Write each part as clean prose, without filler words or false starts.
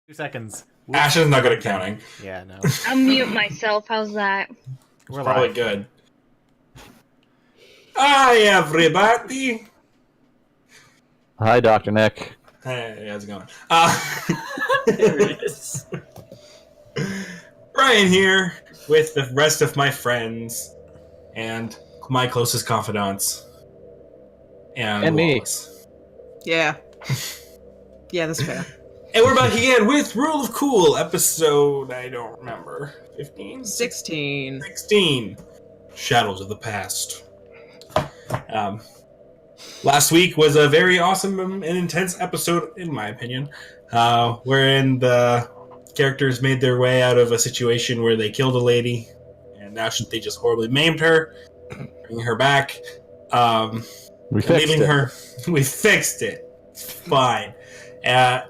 2 seconds. Whoops. Ash is not good at counting. Yeah, no. I'll mute myself. How's that? We're Probably live. good. Hi, everybody. Hi, Dr. Nick. Hey, how's it going? There it is. Brian here with the rest of my friends and my closest confidants. And me. Wallace. Yeah. Yeah, that's fair. And we're back again with Rule of Cool, episode, I don't remember, 15? 16. 16. Shadows of the Past. Last week was a very awesome and intense episode, in my opinion, wherein the characters made their way out of a situation where they killed a lady, and now they just horribly maimed her, bringing her back, We fixed leaving it. her. We fixed it. Fine.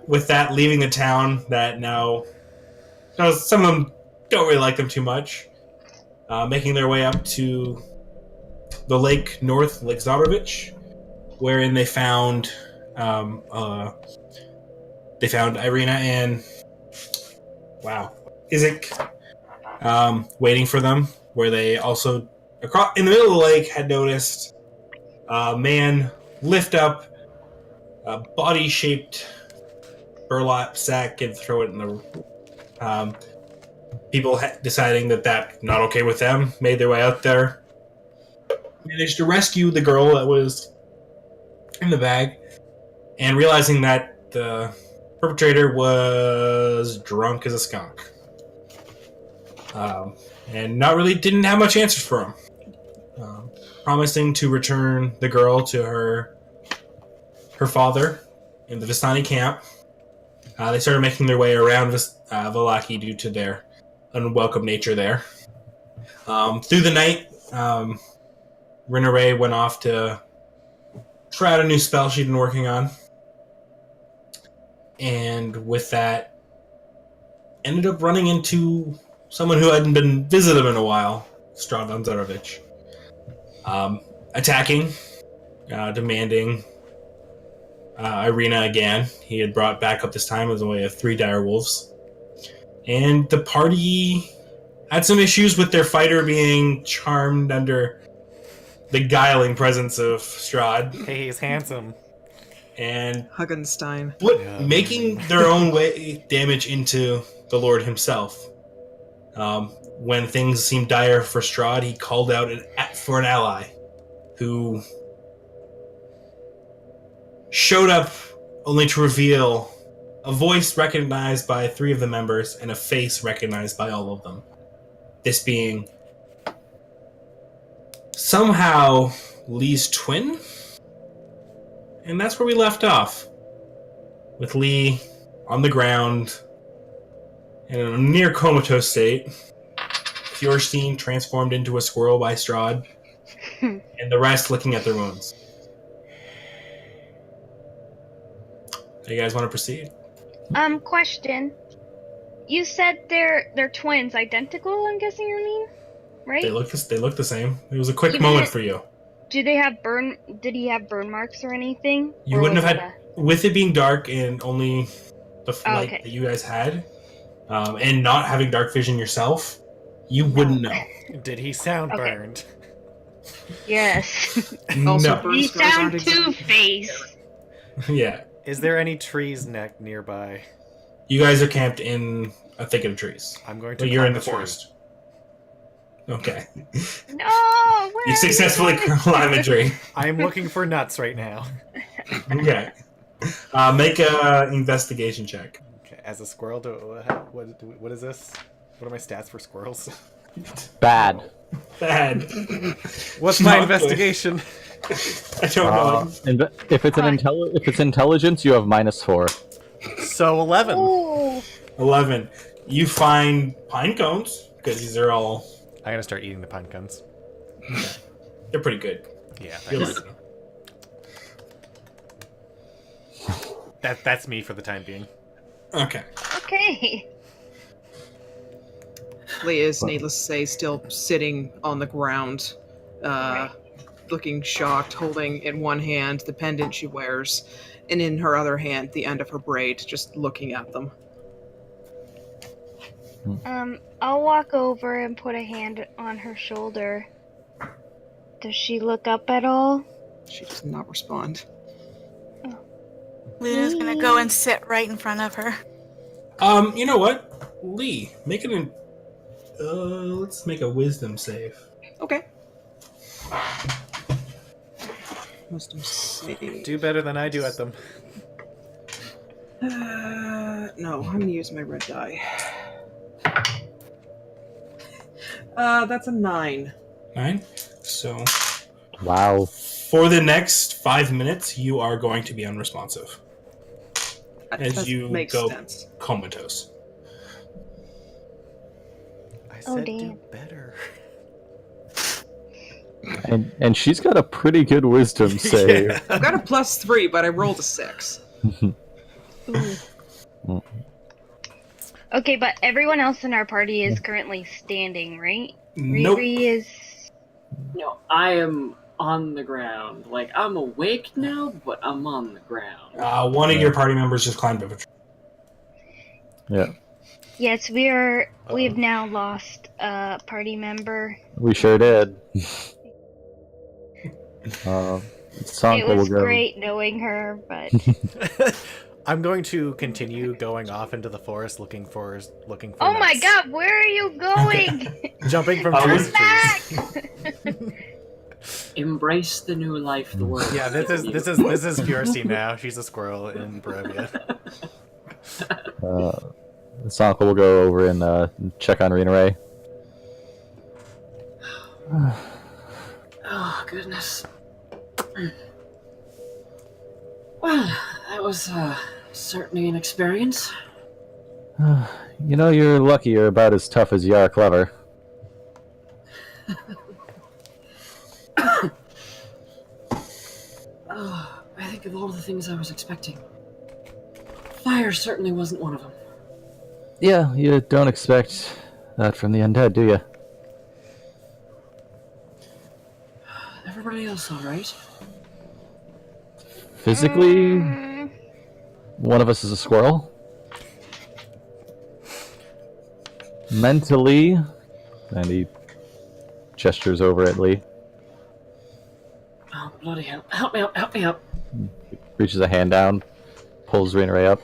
With that, leaving the town that now, some of them don't really like them too much, making their way up to the lake north, Lake Zarovich, wherein they found Irina and Isaac waiting for them. Where they also in the middle of the lake had noticed a man lift up a body-shaped burlap sack and throw it in the. People deciding that not okay with them made their way out there. Managed to rescue the girl that was in the bag, and realizing that the perpetrator was drunk as a skunk, and didn't have much answers for him. Promising to return the girl to her father in the Vistani camp, they started making their way around Valaki due to their unwelcome nature there. Through the night, Rinare went off to try out a new spell she'd been working on. And with that, ended up running into someone who hadn't been visited in a while, Strahd Zarovich. Attacking, demanding Irina again. He had brought back up this time as a way of 3 dire wolves. And the party had some issues with their fighter being charmed under the guiling presence of Strahd. Hey, he's handsome. And Huggenstein. Making their own way damage into the Lord himself. When things seemed dire for Strahd, he called out for an ally who showed up only to reveal a voice recognized by 3 of the members and a face recognized by all of them. This being somehow Lee's twin? And that's where we left off. With Lee on the ground in a near comatose state. Fjostein transformed into a squirrel by Strahd. And the rest looking at their wounds. Do you guys want to proceed? Question. You said they're twins, identical, I'm guessing you mean? Right? They look the same. It was a quick You moment didn't- for you. Did he have burn marks or anything? You Or wouldn't was have had, with it being dark and only the light okay. that you guys had, and not having dark vision yourself, you wouldn't know. Did he sound Okay. burned? Yes. Also, No. burn You scars sound aren't Two-Face. Yeah. Is there any trees nearby? You guys are camped in a thicket of trees. I'm going to. But you're in climb the tree. forest. Okay. No! Where You are successfully going? climb a tree. I am looking for nuts right now. Okay. Make a investigation check. Okay, as a squirrel, what is this? What are my stats for squirrels? Bad. Bad. What's my Not investigation? I don't know. If it's intelligence, you have -4. So 11. Ooh. 11. You find pine cones, because these are all... I'm gonna start eating the pine cones. Okay. They're pretty good. Yeah, You'll that's, like them. that's me for the time being. Okay. Okay. Lee is, needless to say, still sitting on the ground, looking shocked, holding in one hand the pendant she wears, and in her other hand the end of her braid, just looking at them. I'll walk over and put a hand on her shoulder. Does she look up at all? She does not respond. Luna's gonna go and sit right in front of her. You know what? Lee, make it an... let's make a wisdom save. Okay. Wisdom save. Do better than I do at them. No, I'm gonna use my red die. That's a 9. 9. So, Wow. for the next 5 minutes, you are going to be unresponsive. As That you makes go sense. comatose. I Oh, said damn. do better. And she's got a pretty good wisdom save. Yeah. I've got a +3, but I rolled a 6. Okay, but everyone else in our party is currently standing, right? Nope. Riri is. No, I am on the ground. Like, I'm awake now, but I'm on the ground. One of your party members just climbed up a tree. Yeah, Yes, we are. We've now lost a party member. we sure did. It Sanka will was go. great knowing her, but I'm going to continue going off into the forest looking for oh my nuts. god, where are you going? Jumping from Oh, trees Come to back! trees. Embrace the new life the world. Yeah, this is Pure Steam now. She's a squirrel in Barovia. Sanka will go over and check on Rena Ray. Oh, goodness. Well, that was certainly an experience. You know, you're lucky you're about as tough as you are clever. Oh, I think of all the things I was expecting. Fire certainly wasn't one of them. Yeah, you don't expect that from the undead, do you? Everybody else all right? Physically, one of us is a squirrel. Mentally, and he gestures over at Lee, Oh, bloody hell. Help me up, help me up. reaches a hand down, pulls Rena Ray up.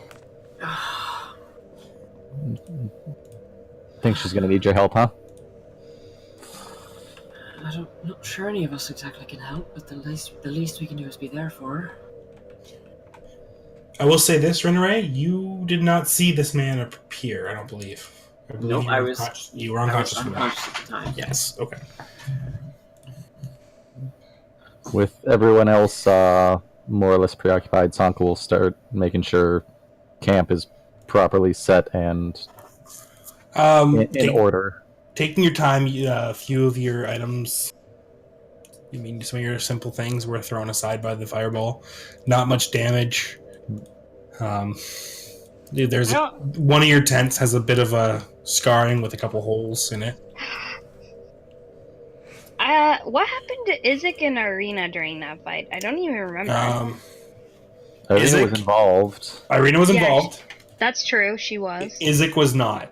Think she's gonna need your help, huh? I'm not sure any of us exactly can help, but the least we can do is be there for her. I will say this, Renere, you did not see this man appear, I don't believe. I believe Nope, you I were was- you were I was unconscious for that. unconscious at the time. Yes, okay. With everyone else more or less preoccupied, Sanka will start making sure camp is properly set and in order. Taking your time, a few of your items, I mean, some of your simple things were thrown aside by the fireball. Not much damage. There's one of your tents has a bit of a scarring with a couple holes in it. What happened to Isaac and Arena during that fight? I don't even remember. Irina Isaac- was involved. Irina was Yeah. involved. That's true, she was. Isaac was not.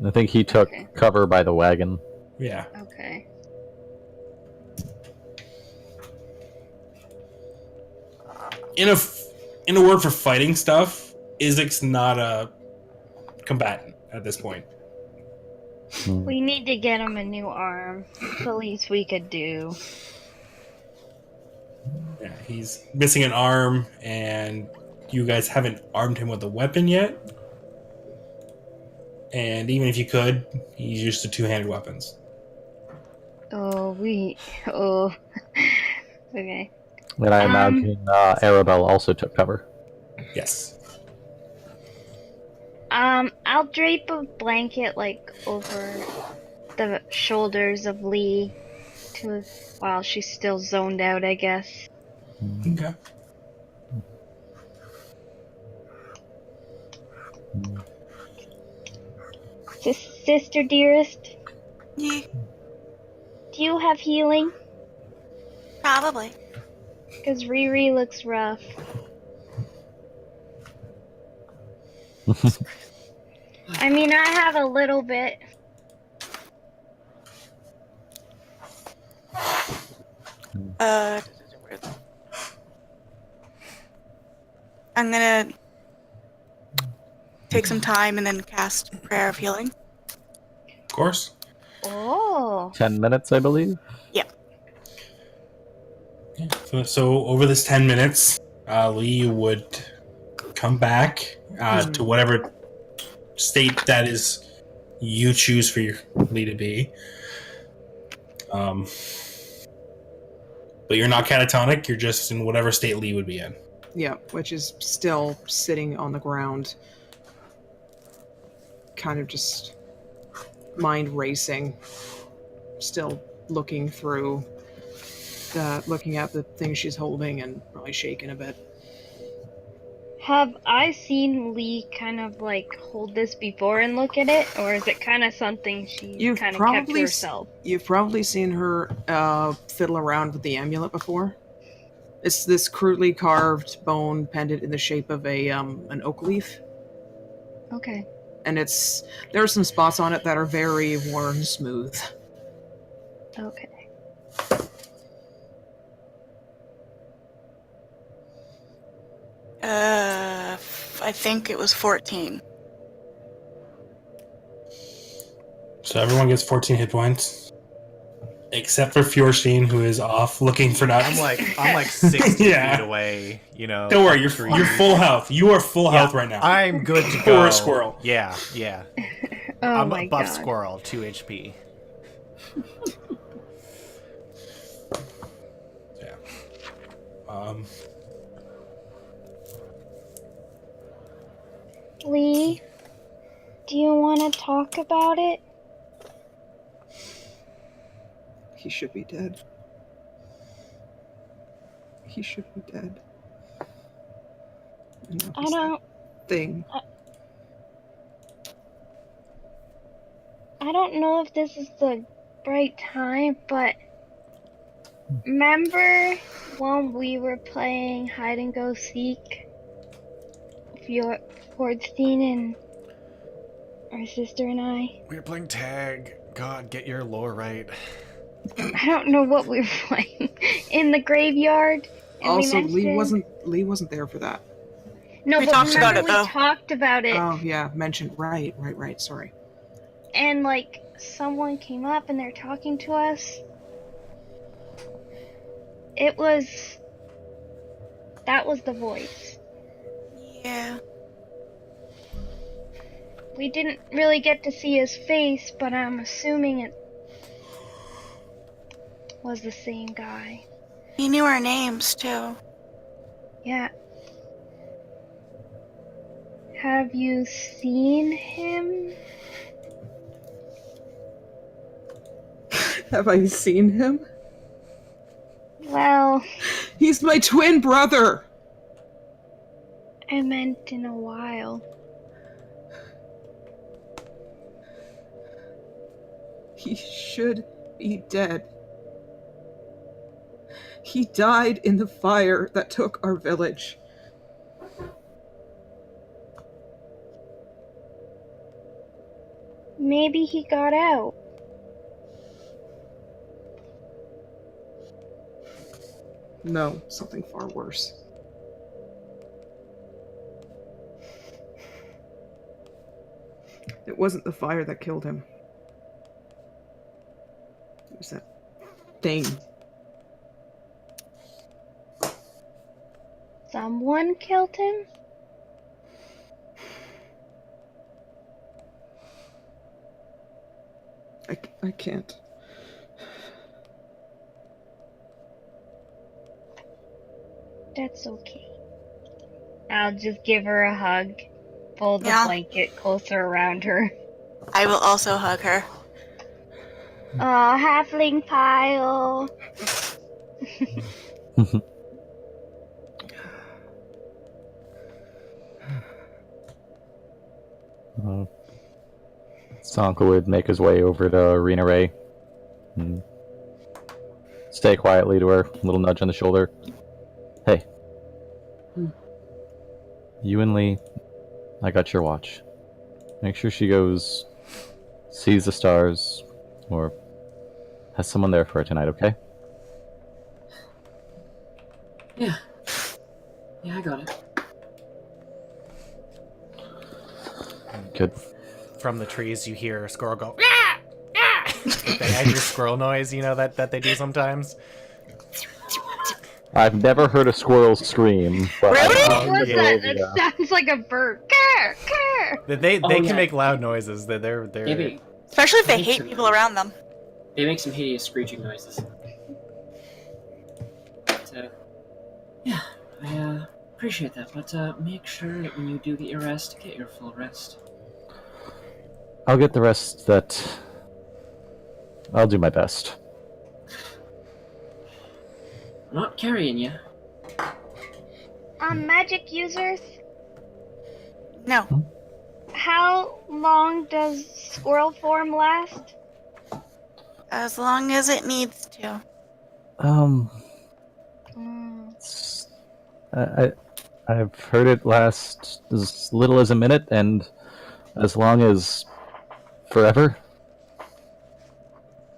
I think he took Okay. cover by the wagon. Yeah. Okay. In a word for fighting stuff, Isaac's not a combatant at this point. We need to get him a new arm. It's the least we could do. Yeah, he's missing an arm, and you guys haven't armed him with a weapon yet. And even if you could, he's used to two-handed weapons. Oh. Okay. And I imagine Arabelle also took cover. Yes. I'll drape a blanket over the shoulders of Lee while she's still zoned out, I guess. Okay. Sister dearest, Yeah, do you have healing? probably. Because Riri looks rough. I mean, I have a little bit. I'm gonna take some time and then cast Prayer of Healing. Of course. Oh. 10 minutes, I believe. Yep. So over this 10 minutes, Lee would come back to whatever state that is you choose for your Lee to be. But you're not catatonic, you're just in whatever state Lee would be in. Yeah, which is still sitting on the ground. Kind of just mind racing. Still looking through, looking at the things she's holding and probably shaking a bit. Have I seen Lee kind of like hold this before and look at it, or is it kind of something she kind of kept to herself? You've probably seen her fiddle around with the amulet before. It's this crudely carved bone pendant in the shape of a an oak leaf, Okay. and there are some spots on it that are very worn smooth. Okay. I think it was 14. So everyone gets 14 hit points. Except for Fjorstein, who is off looking for nuts. I'm like 60 Yeah. feet away, you know. Don't worry, you're full health. You are full health right now. I'm good to go. For a squirrel. Yeah. Oh I'm my a buff god. squirrel, 2 HP. Yeah. Lee, do you want to talk about it? He should be dead. He should be dead. I don't. Thing. I don't know if this is the right time, but remember when we were playing hide and go seek? Fordstein and our sister and I. We were playing tag. God, get your lore right. I don't know what we were playing in the graveyard. And Also, we mentioned... Lee wasn't there for that. No, We but talked about remember it, we though. talked about it. Oh yeah, mentioned. Right. Sorry. And like someone came up and they're talking to us. That was the voice. Yeah. We didn't really get to see his face, but I'm assuming it was the same guy. He knew our names, too. Yeah. Have you seen him? Have I seen him? Well, He's my twin brother! I meant in a while. He should be dead. He died in the fire that took our village. Maybe he got out. No, something far worse. It wasn't the fire that killed him. It was that thing. Someone killed him? I can't. That's okay. I'll just give her a hug. Fold the Yeah. blanket closer around her. I will also hug her. Aw, halfling pile. Sanka would make his way over to Rena Ray. And stay quietly to her, a little nudge on the shoulder. Hey. You and Lee, I got your watch. make sure she goes, sees the stars, or has someone there for her tonight, okay? Yeah. Yeah, I got it. Good. From the trees, you hear a squirrel go, "Ah! Ah!" The angry squirrel noise, you know, that they do sometimes. I've never heard a squirrel scream, but Really? I've What's seen yeah. that? the That idea. sounds like a bird. Grr, grr. They Oh, can yeah. make loud noises. They're They make, Especially if they Makes hate sense. people around them. they make some hideous screeching noises. But, yeah, I appreciate that, but make sure that when you do get your rest, get your full rest. I'll get the rest that... I'll do my best. I'm not carrying you. Magic users, No. how long does squirrel form last? As long as it needs to. Mm. I've heard it last as little as a minute and as long as forever.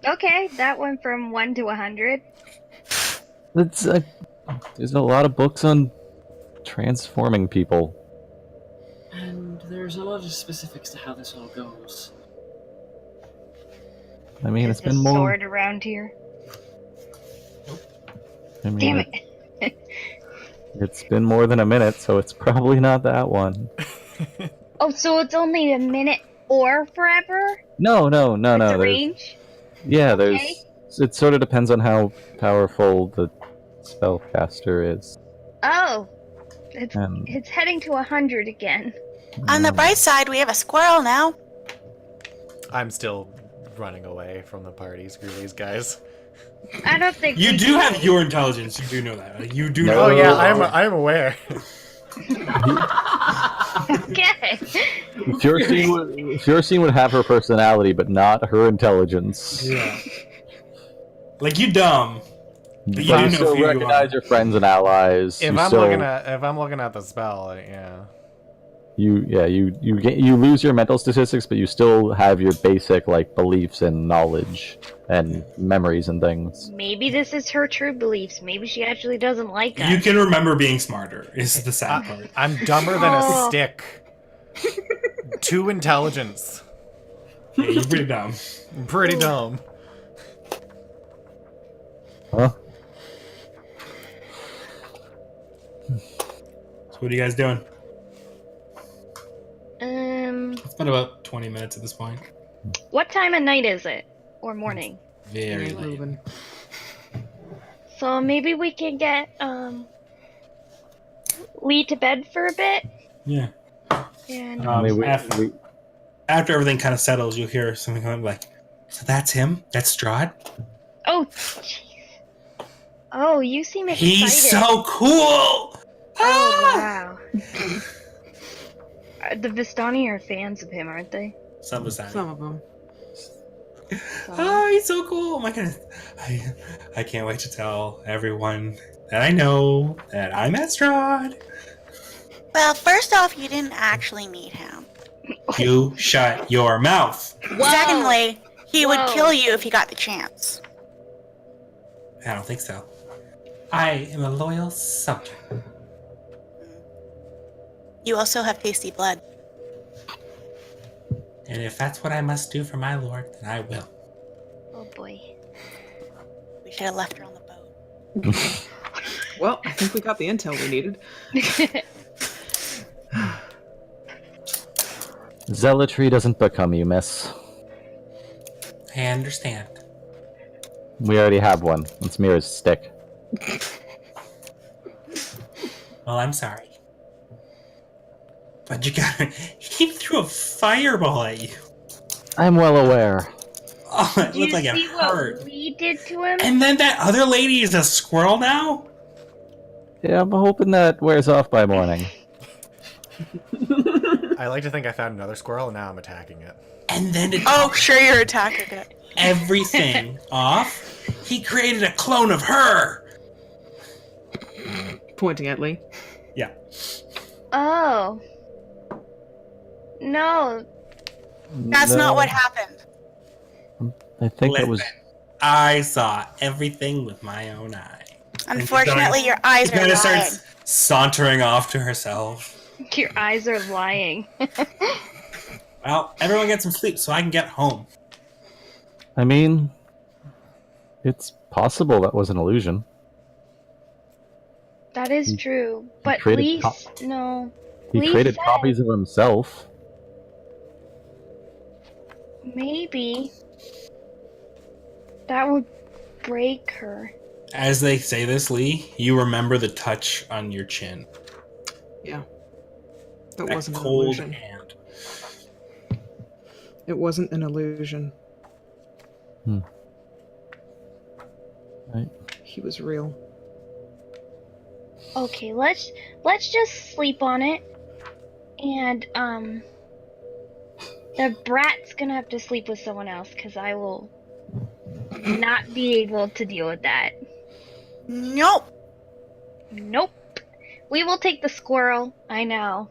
Okay, that went from 1 to 100. It's there's a lot of books on transforming people. And there's a lot of specifics to how this all goes. I mean, Is it's been the more. sword around here? I mean, Damn it. It's been more than a minute, so it's probably not that one. Oh, so it's only a minute or forever? No. It's a There's, range? yeah, Okay. It sort of depends on how powerful the spellcaster is. Oh, And it's heading to 100 again. On the bright side, we have a squirrel now. I'm still running away from the party. Screw these guys. I don't think You we do can- have your intelligence. You do know that. Like, you do No. know. Oh yeah, Oh. I'm aware. Okay. Fjorstein would have her personality, but not her intelligence. Yeah. Like you dumb. But you you know still who you recognize are. your friends and allies. If you I'm still, looking at the spell, yeah. you lose your mental statistics, but you still have your basic like beliefs and knowledge and memories and things. Maybe this is her true beliefs. Maybe she actually doesn't like us. You can remember being smarter. Is the sad part. I'm dumber than a Oh. stick. 2 intelligence. Yeah, you're pretty dumb. I'm pretty dumb. Huh? So what are you guys doing? It's been about 20 minutes at this point. What time of night is it? Or morning? Very Ain't late. moving. So maybe we can get Lee to bed for a bit. Yeah. And I mean, After everything kind of settles, you'll hear something like, "So that's him? That's Strahd? oh, jeez. Oh, you seem excited. He's so cool!" Oh wow. The Vistani are fans of him, aren't they? Some was that. Some of them. Oh, he's so cool! Oh my goodness. I can't wait to tell everyone that I know that I'm at Strahd. Well, first off, you didn't actually meet him. You shut your mouth. Whoa. Secondly, he would Whoa. kill you if he got the chance. I don't think so. I am a loyal subject. You also have tasty blood. And if that's what I must do for my lord, then I will. Oh boy. We should have left her on the boat. Well, I think we got the intel we needed. Zealotry doesn't become you, miss. I understand. We already have one. It's Mira's stick. Well, I'm sorry. But you gotta... He threw a fireball at you. I'm well aware. Oh, it Did looked you like it see hurt. what Lee did to him? And then that other lady is a squirrel now? Yeah, I'm hoping that wears off by morning. I like to think I found another squirrel and now I'm attacking it. And then to Oh, top sure, your attacker got everything off, he created a clone of her! Pointing at Lee. Yeah. Oh. No. That's not what happened. I think it was. I saw everything with my own eye. Unfortunately, your eyes She are kind of lying. starts sauntering off to herself. Your eyes are lying. Well, everyone get some sleep so I can get home. I mean, it's possible that was an illusion. That is true, but created Lee, co- no. He Lee created said copies of himself. maybe that would break her. As they say this, Lee, you remember the touch on your chin. Yeah. That That wasn't an cold illusion. hand. It wasn't an illusion. Right. He was real. Okay, let's just sleep on it, and the brat's gonna have to sleep with someone else because I will not be able to deal with that. Nope. Nope. We will take the squirrel. I know.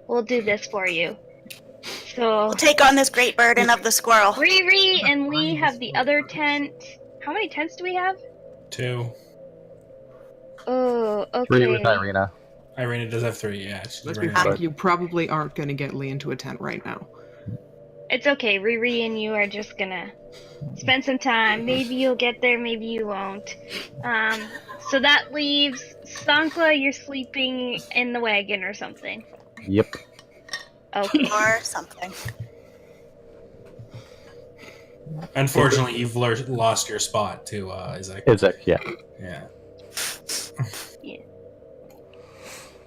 We'll do this for you. So We'll take on this great burden of the squirrel. Riri and Lee have the other tent. How many tents do we have? 2. Oh, okay. 3 with Irina. Irina does have 3, yeah. She's Let's be right. frank, you probably aren't going to get Lee into a tent right now. It's okay. Riri and you are just gonna spend some time. Maybe you'll get there, maybe you won't. So that leaves Sankla, you're sleeping in the wagon or something. Yep. Okay. Or something. Unfortunately, you've lost your spot to Isaac. Izek, yeah. Yeah.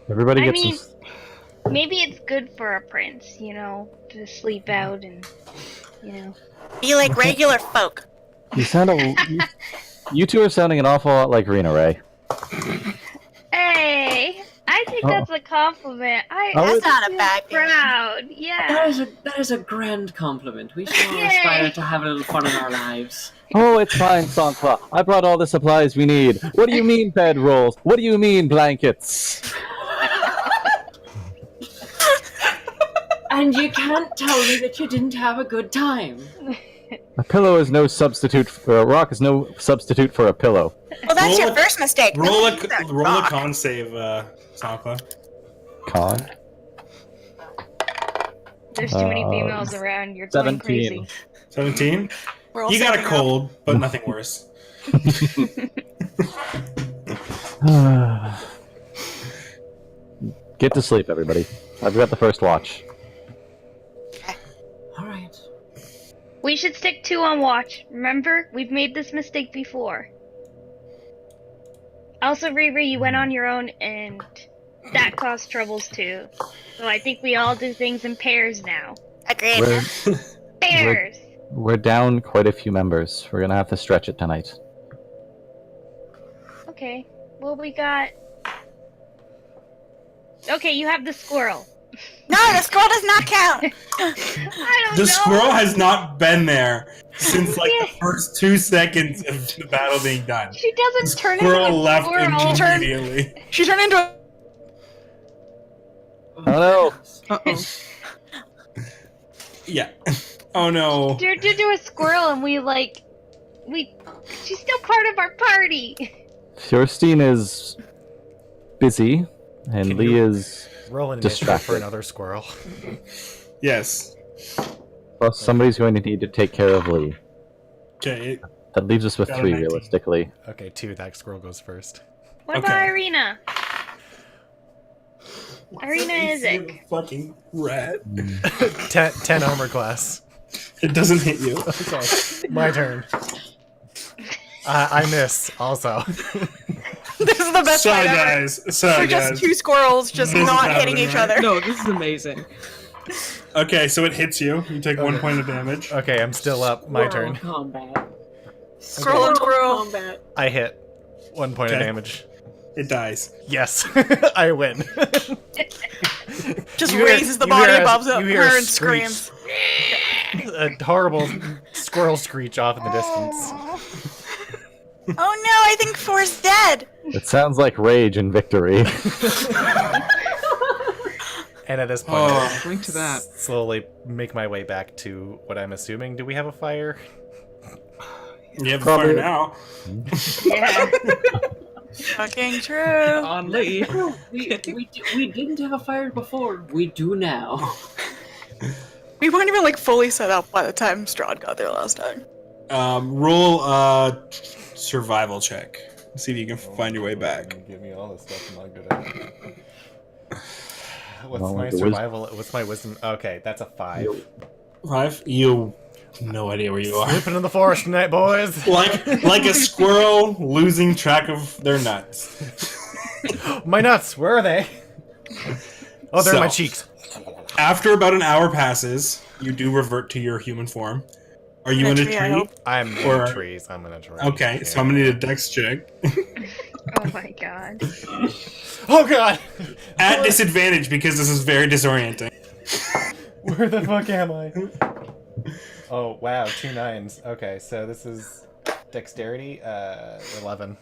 Everybody I gets mean, some... maybe it's good for a prince, to sleep out and, Be like regular folk. You sound you two are sounding an awful lot like Rena Ray. Hey, I think that's a compliment. That's not a feel bad thing. proud. Yeah. That is a grand compliment. We should all aspire to have a little fun in our lives. Oh, it's fine, Sankla. I brought all the supplies we need. What do you mean bedrolls? What do you mean blankets? And you can't tell me that you didn't have a good time. A pillow is no substitute for a rock is no substitute for a pillow. Well, that's your first mistake. Roll Don't use that a rock. con save, Sankla. Con. There's too many females around. You're going 17. crazy. 17? We're all You got a saving up. cold, but nothing worse. Get to sleep, everybody. I've got the first watch. Alright. We should stick 2 on watch. Remember, we've made this mistake before. Also, Riri, you went on your own, and that caused troubles too. So I think we all do things in pairs now. Agreed. Pairs! We're down quite a few members. We're gonna have to stretch it tonight. Okay. Well, we got... Okay, you have the squirrel. No, the squirrel does not count. I don't The know. squirrel has not been there since like Yeah. the first 2 seconds of the battle being done. She The doesn't turn into squirrel a left squirrel. immediately. She turned into a... Oh no! Uh-oh. Yeah. Oh no. Turned into a squirrel, and she's still part of our party. Fjorstein is busy, and Can Lee you- is... Roll an initiative Distracted. for another squirrel. Yes. Plus, somebody's going to need to take care of Lee. Okay. That leaves us with Got a 3, 19. realistically. Okay, 2. That squirrel goes first. What about Okay. Irina? Irina Isaac. Fucking rat. 10 armor class. It doesn't hit you. Okay, my turn. I miss, also. This is the best Sorry fight ever. guys. Sorry We're just guys. 2 squirrels just This is not happening, hitting each right? other. No, this is amazing. Okay, so it hits you. You take 1 Okay. point of damage. Okay, I'm still up. My Squirrel turn. Combat. Squirrel and squirrel. Combat. I hit. 1 point of Okay. damage. It dies. Yes, I win. Just You hear- raises the you body hear a- above you hear a her and screech. screams. A horrible squirrel screech off in the distance. Oh no, I think 4's dead. It sounds like rage and victory. And at this point, Oh. Link to that. slowly make my way back to what I'm assuming. Do we have a fire? You have Probably- fire now. Yeah. Fucking true. On Lee. we didn't have a fire before. We do now. We weren't even like fully set up by the time Strahd got there last time. Roll a survival check. See if you can find your way back. Give me all this stuff I'm not good at. What's Well, my like the survival? What's my wisdom? Okay, that's a 5. 5? You no idea where you are. Slipping in the forest tonight, boys. like a squirrel losing track of their nuts. My nuts, where are they? Oh, they're in my So- cheeks. After about an hour passes, you do revert to your human form. Are you in a tree, I tree? hope. I'm Or- in trees. I'm in a tree. Okay, so I'm gonna need a dex check. Oh my god. Oh god! At disadvantage because this is very disorienting. Where the fuck am I? Oh wow, 2 9s. Okay, so this is dexterity. 11.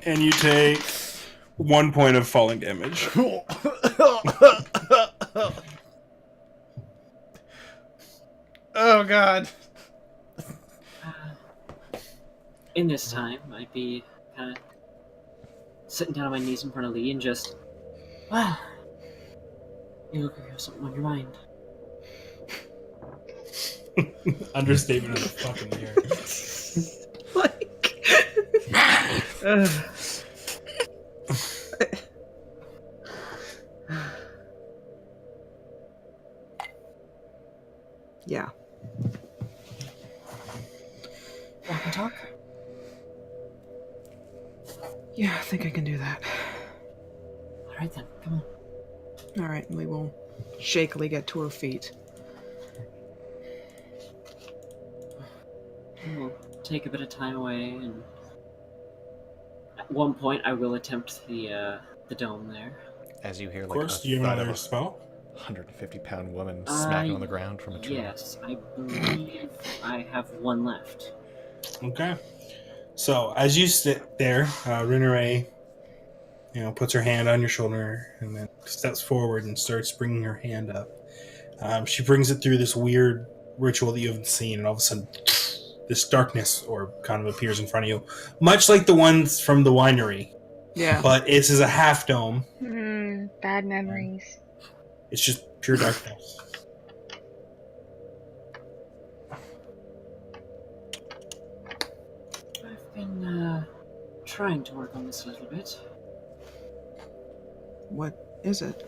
And you take 1 point of falling damage. Oh god. In this time, I'd be kind of sitting down on my knees in front of Lee and just, wow, you look like you have something on your mind. Understatement of the fucking year. Yeah. Walk and talk? Yeah, I think I can do that. Alright then, come on. Alright, Lee will shakily get to her feet. We'll take a bit of time away, and at one point I will attempt the dome there. As you hear Of like course, a do you have thud of another a spell? 150-pound woman smacking on the ground from a tree. Yes, I believe I have one left. Okay. So as you sit there, Rinneray, puts her hand on your shoulder and then steps forward and starts bringing her hand up. She brings it through this weird ritual that you haven't seen, and all of a sudden, this darkness or kind of appears in front of you, much like the ones from the winery. Yeah. But it's as a half dome. Bad memories. It's just pure darkness. I've been trying to work on this a little bit. What is it?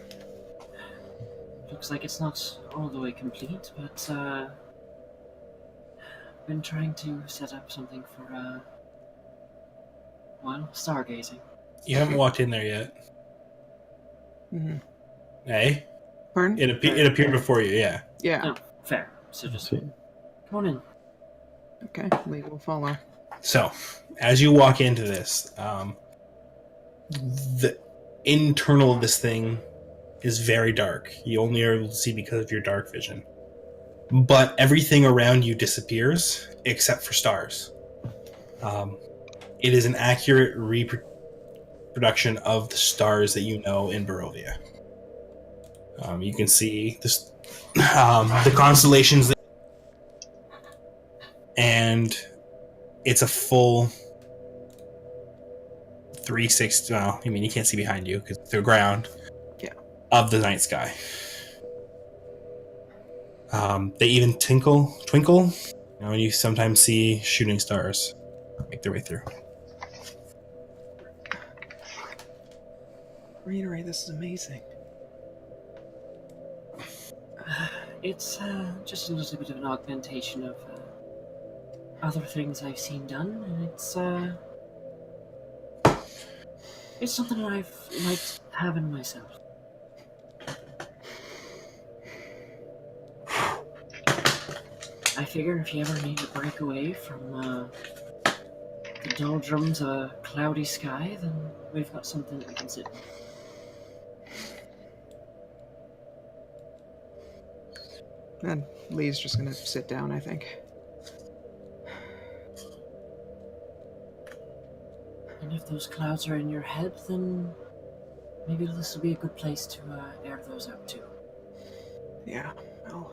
Looks like it's not all the way complete, but I've been trying to set up something for stargazing. You haven't walked in there yet. Mm-hmm. Hey? Pardon? It appeared before you, yeah. Yeah. No, fair. So just See. come on in. Okay, Lee will follow. So, as you walk into this, the internal of this thing is very dark. You only are able to see because of your dark vision. But everything around you disappears except for stars. It is an accurate reproduction of the stars that you know in Barovia. You can see this, the constellations, and it's a full 360. Well, I mean, you can't see behind you because the ground. Yeah. Of the night sky. They even twinkle. And you sometimes see shooting stars make their way through. Reiterate, this is amazing. It's just a little bit of an augmentation of other things I've seen done, and it's something that I've liked having myself. I figure if you ever need to break away from the doldrums of a cloudy sky, then we've got something that we can sit in. And Lee's just gonna sit down, I think. And if those clouds are in your head, then maybe this will be a good place to air those out too. Yeah, well...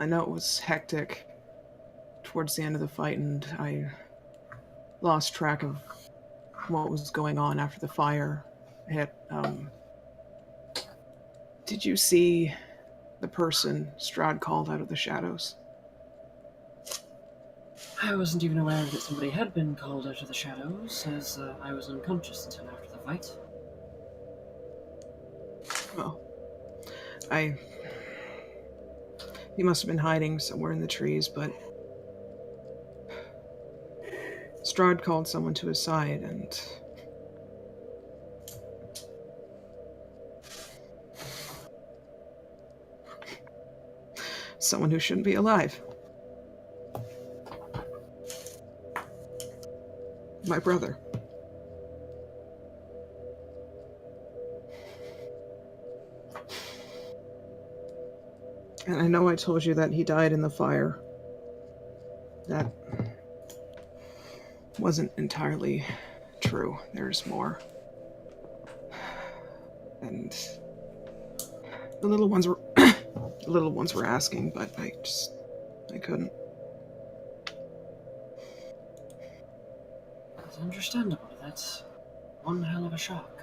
I know it was hectic towards the end of the fight, and I lost track of what was going on after the fire hit. Did you see the person Strahd called out of the shadows? I wasn't even aware that somebody had been called out of the shadows, as I was unconscious until after the fight. Well, he must have been hiding somewhere in the trees, but Strahd called someone to his side, and someone who shouldn't be alive. My brother. And I know I told you that he died in the fire. That wasn't entirely true. There's more. And the little ones were the little ones were asking, but I couldn't. It's understandable. That's one hell of a shock.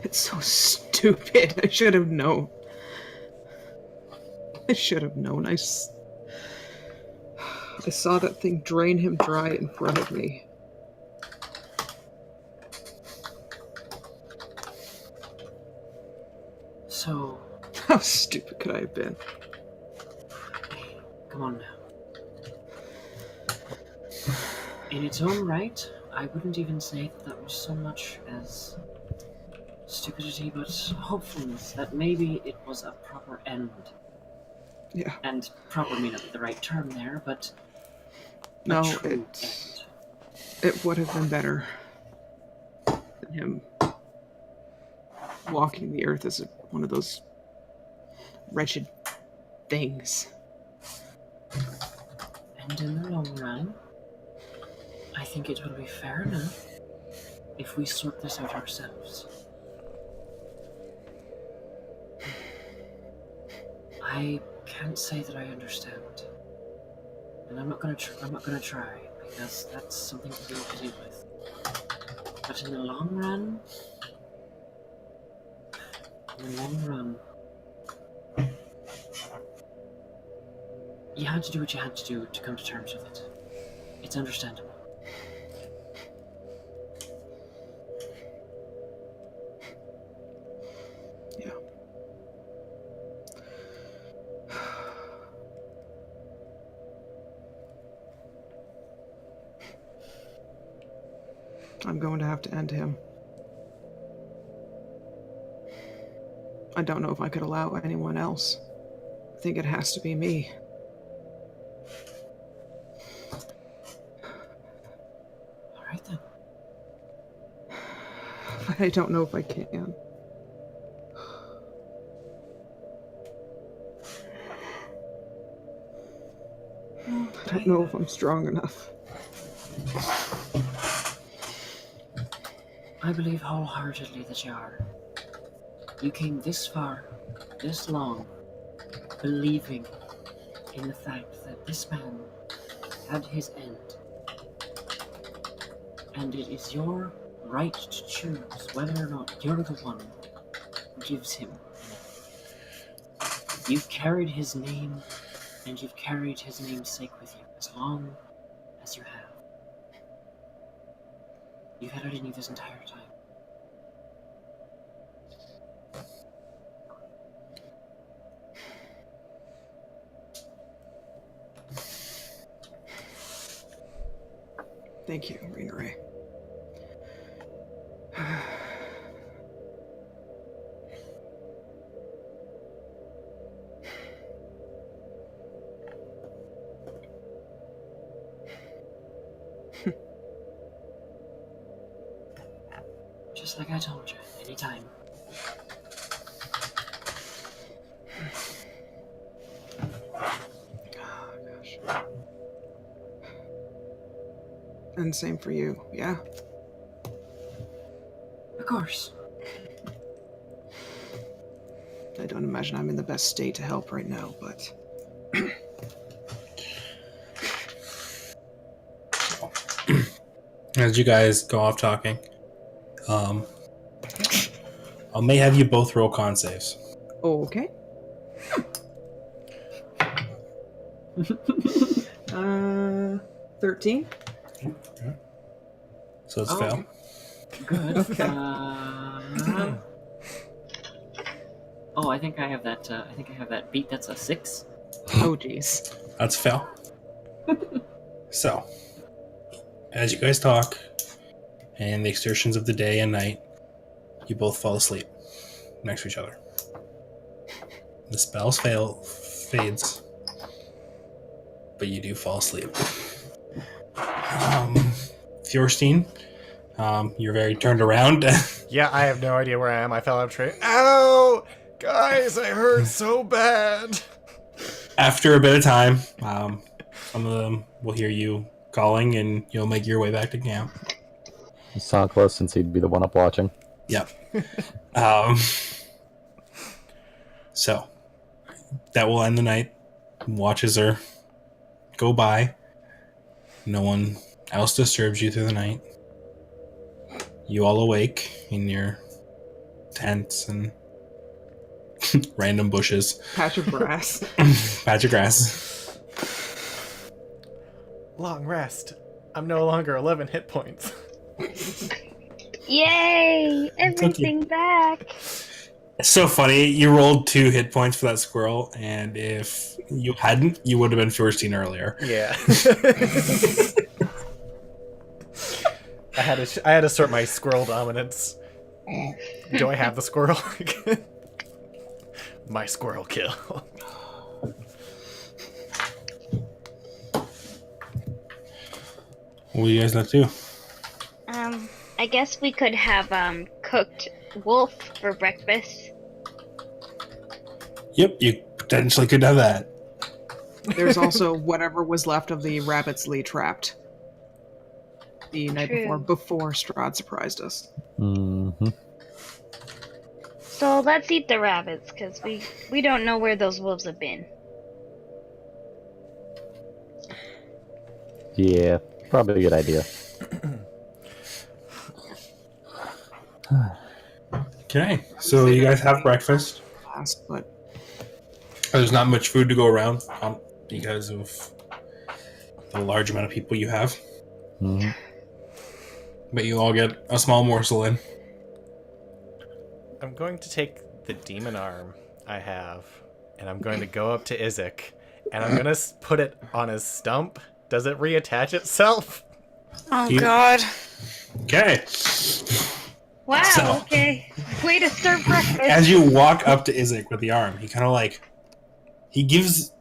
It's so stupid. I should have known. I saw that thing drain him dry in front of me. So... How stupid could I have been? Hey, come on now. In its own right, I wouldn't even say that was so much as stupidity, but hopefulness that maybe it was a proper end. Yeah. And proper may not be the right term there, but No, end. It would have been better than him walking the earth as one of those wretched things. And in the long run, I think it will be fair enough if we sort this out ourselves. I can't say that I understand, and I'm not gonna try because that's something to deal with. But in the long run, you had to do what you had to do to come to terms with it. It's understandable. Yeah. I'm going to have to end him. I don't know if I could allow anyone else. I think it has to be me. All right then. But I don't know if I can. I don't know if I'm strong enough. I believe wholeheartedly that you are. You came this far, this long, believing in the fact that this man had his end. And it is your right to choose whether or not you're the one who gives him. You've carried his name, and you've carried his namesake with you as long as you have. You've had it in you this entire time. Thank you, Rena Ray. Just like I told you, anytime. And same for you, yeah? Of course. I don't imagine I'm in the best state to help right now, but... As you guys go off talking, I may have you both roll con saves. Okay. 13? So it's Oh. fail. Good. Okay. I think I have that. I think I have that beat. That's a 6. Oh, jeez. That's a fail. So, as you guys talk, and the exertions of the day and night, you both fall asleep next to each other. The spell fades, but you do fall asleep. Fjorstein, you're very turned around. Yeah, I have no idea where I am. I fell out of tree. Ow! Guys, I hurt so bad. After a bit of time, some of them will hear you calling, and you'll make your way back to camp. Sankla, since he'd be the one up watching. Yep. So, that will end the night. Watches her go by. No one else disturbs you through the night. You all awake in your tents and random bushes. Patch of grass. Patch of grass. Long rest. I'm no longer 11 hit points. Yay! Everything back. It's so funny. You rolled 2 hit points for that squirrel, and if you hadn't, you would have been 14 earlier. Yeah. I had to sort my squirrel dominance. Do I have the squirrel? My squirrel kill. What do you guys like to do? I guess we could have cooked wolf for breakfast. Yep, you potentially could have that. There's also whatever was left of the rabbits Lee trapped the night True. before Strahd surprised us. Mm-hmm. So let's eat the rabbits, because we don't know where those wolves have been. Yeah, probably a good idea. Okay, so you guys have breakfast. Last, but There's not much food to go around because of the large amount of people you have. Mm-hmm. But you all get a small morsel in. I'm going to take the demon arm I have, and I'm going to go up to Izek, and I'm going to put it on his stump. Does it reattach itself? Oh You- god. Okay. Wow, So- okay. Way to start breakfast. As you walk up to Izek with the arm, he kind of he gives,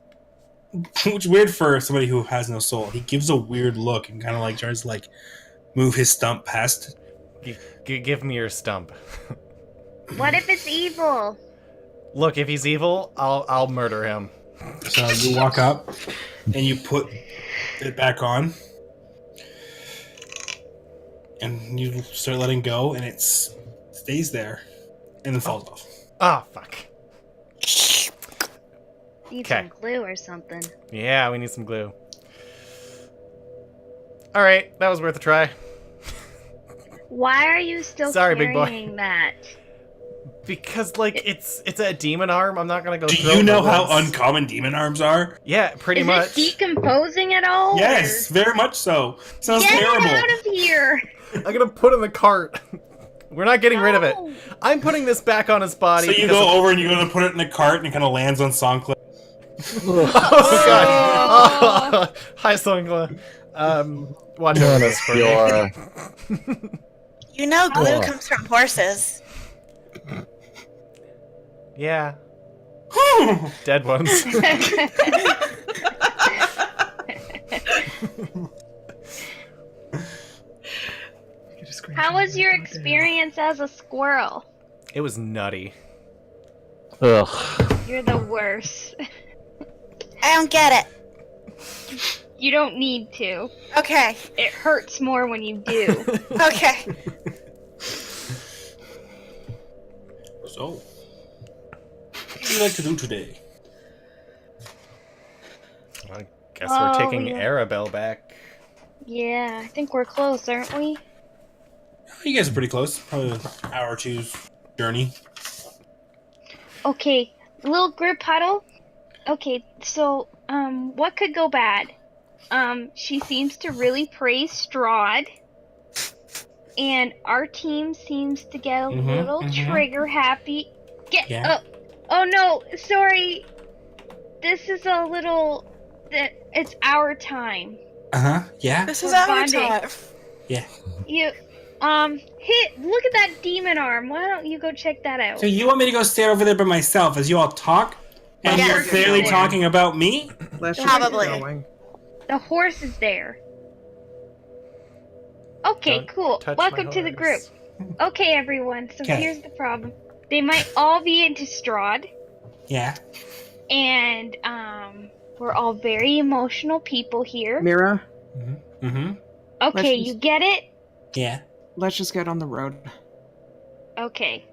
which is weird for somebody who has no soul. He gives a weird look and kind of tries to move his stump past. Give me your stump. What if it's evil? Look, if he's evil, I'll murder him. So you walk up and you put it back on, and you start letting go, and it stays there, and then falls off. Ah, fuck. Need Okay. some glue or something. Yeah, we need some glue. Alright, that was worth a try. Why are you still Sorry, big boy. carrying that? Because, it's a demon arm, I'm not gonna go Do throw you it know in the how woods. uncommon demon arms are? Yeah, pretty Is much. it decomposing at all? Yes, very much so. Sounds Get terrible. it out of here! I'm gonna put it in the cart. We're not getting rid of it. No. I'm putting this back on his body. So you because go over and you go to put it in the cart, and it kind of lands on Songcliffe. Oh god! Oh. Hi, Songla. Watch over this for me. Your You know glue Oh. comes from horses. Yeah, dead ones. How was your experience as a squirrel? It was nutty. ugh. You're the worst. I don't get it. You don't need to. Okay. It hurts more when you do. Okay. So, what would you like to do today? I guess Oh, we're taking yeah. Arabelle back. Yeah, I think we're close, aren't we? You guys are pretty close. Probably an hour or two's journey. Okay, little group huddle. Okay, so, what could go bad? She seems to really praise Strahd. And our team seems to get a little trigger happy. Get up! Oh no, sorry. This is a little. It's our time. Yeah. This is We're our bonding. time. Yeah. You, look at that demon arm. Why don't you go check that out? So you want me to go stand over there by myself as you all talk? And Yes. you're clearly talking about me? Let's Probably. just get going. The horse is there. Okay, Don't cool. touch my Welcome to the group. horse. Okay, everyone. So Okay. here's the problem. They might all be into Strahd, Yeah. and we're all very emotional people here. Mira, Mm-hmm. Okay, Let's you get it? Yeah. let's just get on the road. Okay.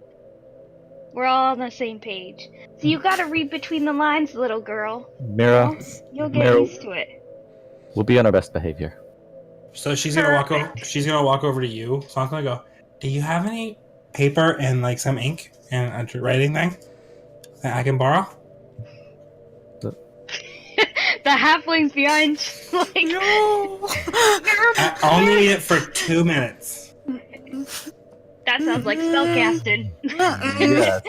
We're all on the same page. So you gotta read between the lines, little girl. Mira, You'll get Mira. used to it. we'll be on our best behavior. So she's gonna walk over. She's gonna walk over to you. So I'm gonna go. Do you have any paper and like some ink and a writing thing that I can borrow? The halflings behind, like, No. I only need it for 2 minutes. that sounds like spellcasting. Yeah.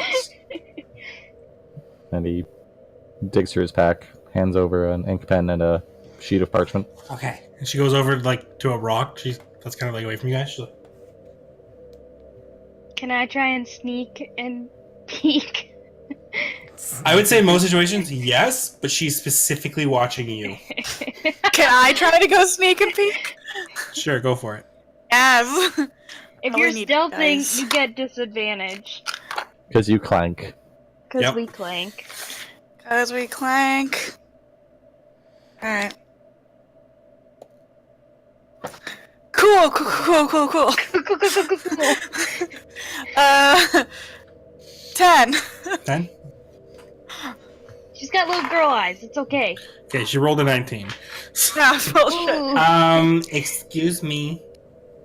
And he digs through his pack, hands over an ink pen and a sheet of parchment. Okay. And she goes over like to a rock. That's kind of like away from you guys. She's like, Can I try and sneak and peek? I would say in most situations, yes, but she's specifically watching you. Can I try to go sneak and peek? Sure, go for it. Yes. If Oh, you're we need stealthing, dice. you get disadvantage. Because you clank. Because Yep. we clank. As we clank. Alright. Cool. 10. 10? She's got little girl eyes. It's okay. Okay, she rolled a 19. Yeah, bullshit. Ooh. Excuse me.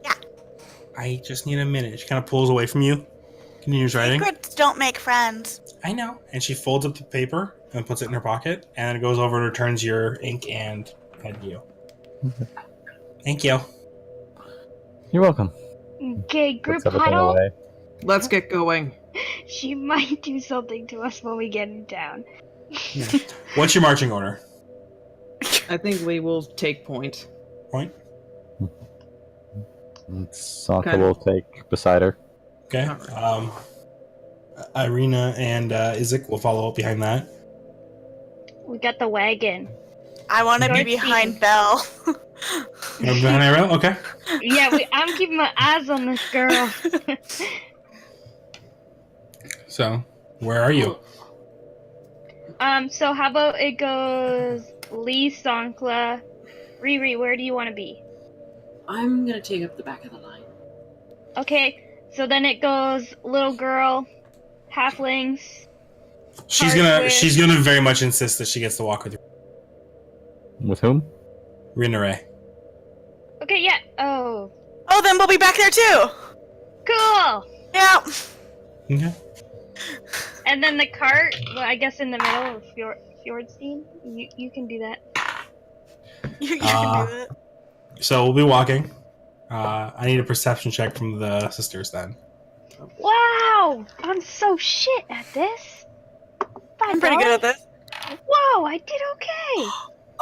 Yeah. I just need a minute. She kind of pulls away from you. Continues writing. Secrets don't make friends. I know. And she folds up the paper and puts it in her pocket, and then goes over and returns your ink and pen to you. Thank you. You're welcome. Okay, group Puts everything huddle. away. Let's get going. She might do something to us when we get in town. What's your marching order? I think we will take point. Point? And Sanka Okay. will take beside her. Okay. Irina and Isaac will follow up behind that. We got the wagon. I want to be Short behind scene. Belle. You're behind Irina? Okay. Yeah, I'm keeping my eyes on this girl. So, where are you? So how about it goes Lee, Sonkla, Riri, where do you want to be? I'm gonna take up the back of the line. Okay, so then it goes little girl, halflings. She's Hardware. gonna very much insist that she gets to walk with you. With whom? Rina Ray. Okay, yeah. Oh, Oh, then we'll be back there too. cool. Yeah. Okay. And then the cart, well, I guess in the middle of Fjordstein. You can do that. You can do it. So we'll be walking. I need a perception check from the sisters then. Wow, I'm so shit at this. I'm pretty good at this. Whoa, I did okay. I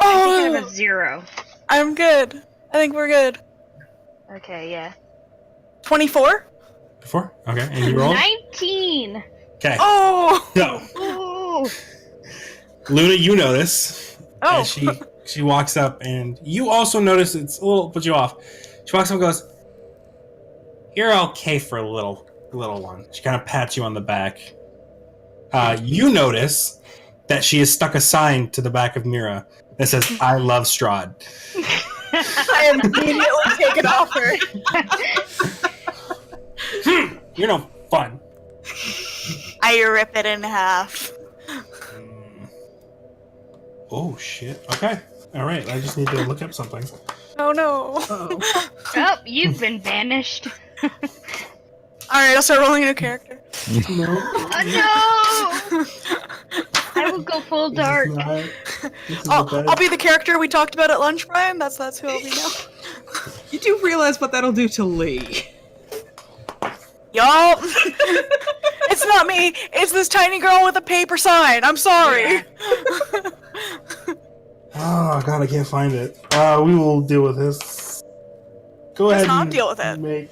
think I Oh, have a 0. I'm good. I think we're good. Okay, yeah. 24? 4? Okay, and you rolled? 19. Okay. Oh. So, Ooh. Luna, you notice. Oh. And she walks up, and you also notice it's a little put you off. She walks up and goes, "You're okay for a little one." She kind of pats you on the back. You notice that she has stuck a sign to the back of Mira that says, I love Strahd. I immediately take it off her. You're no fun. I rip it in half. Oh, shit. Okay. All right. I just need to look up something. Oh no. Oh. Oh, you've been banished. Alright, I'll start rolling a new character. No. Oh no! I will go full dark. I'll be the character we talked about at lunch, Brian. That's who I'll be now. You do realize what that'll do to Lee. Yup. It's not me. It's this tiny girl with a paper sign. I'm sorry. Yeah. Oh, God, I can't find it. We will deal with this. Go Let's ahead not and deal with it. make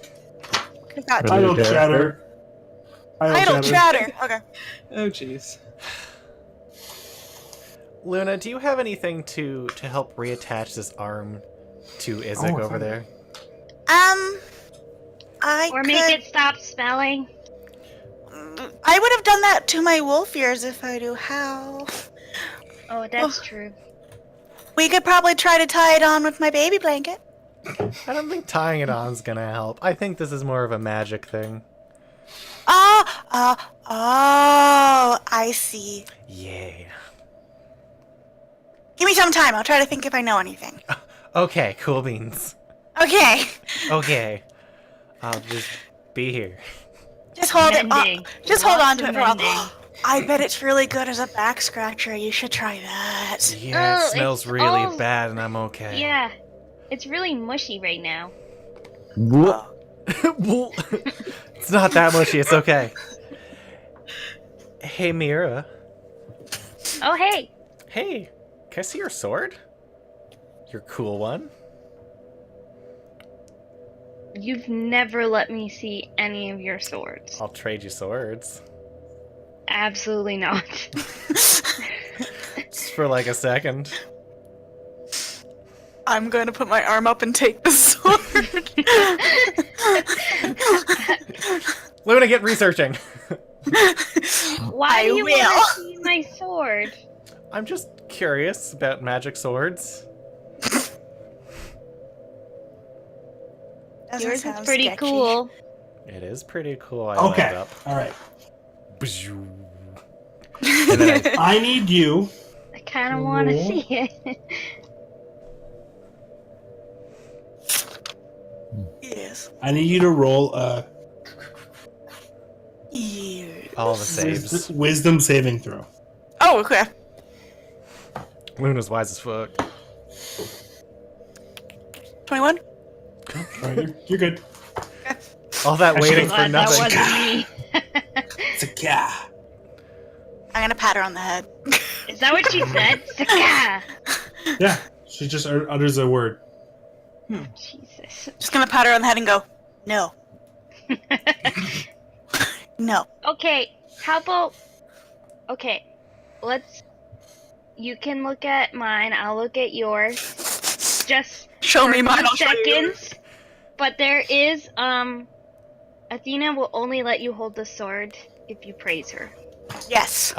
Got idle character. chatter. idle chatter. Okay. Oh, jeez. Luna, do you have anything to help reattach this arm to Izek over fine. there? I Or could... make it stop spelling. I would have done that to my wolf ears if I knew how. Oh, that's true. We could probably try to tie it on with my baby blanket. I don't think tying it on is gonna help. I think this is more of a magic thing. Oh, I see. Yeah. Give me some time. I'll try to think if I know anything. Okay, cool beans. Okay. Okay. I'll just be here. Just hold Mending. it. Just hold on to it Lots for a of while. mending. I bet it's really good as a back scratcher. You should try that. Yeah, Oh, it smells it's really all- bad and I'm okay. Yeah. It's really mushy right now. Whoop. It's not that mushy, it's okay. Hey, Mira. Oh, hey. Hey, can I see your sword? Your cool one? You've never let me see any of your swords. I'll trade you swords. Absolutely not. Just for like a second. I'm going to put my arm up and take the sword. Luna, get researching. Why I do you will. want to see my sword? I'm just curious about magic swords. Doesn't Yours is sound pretty sketchy. cool. It is pretty cool. I Okay. light it up. All right. And then I need you. I kind of want to Cool. see it. Yes. I need you to roll a all the saves. wisdom saving throw. Oh, okay. Luna's wise as fuck. 21? All right, you're good. All that Actually, waiting for Glad that nothing. wasn't me. It's a yeah. I'm gonna pat her on the head. Is that what she said? Saka! Yeah. She just utters a word. Jesus. Just gonna pat her on the head and go, no. No. Okay, how about... Okay, let's... You can look at mine, I'll look at yours. Just Show for me a mine, few I'll show you yours. seconds. But there is, Athena will only let you hold the sword if you praise her. Yes.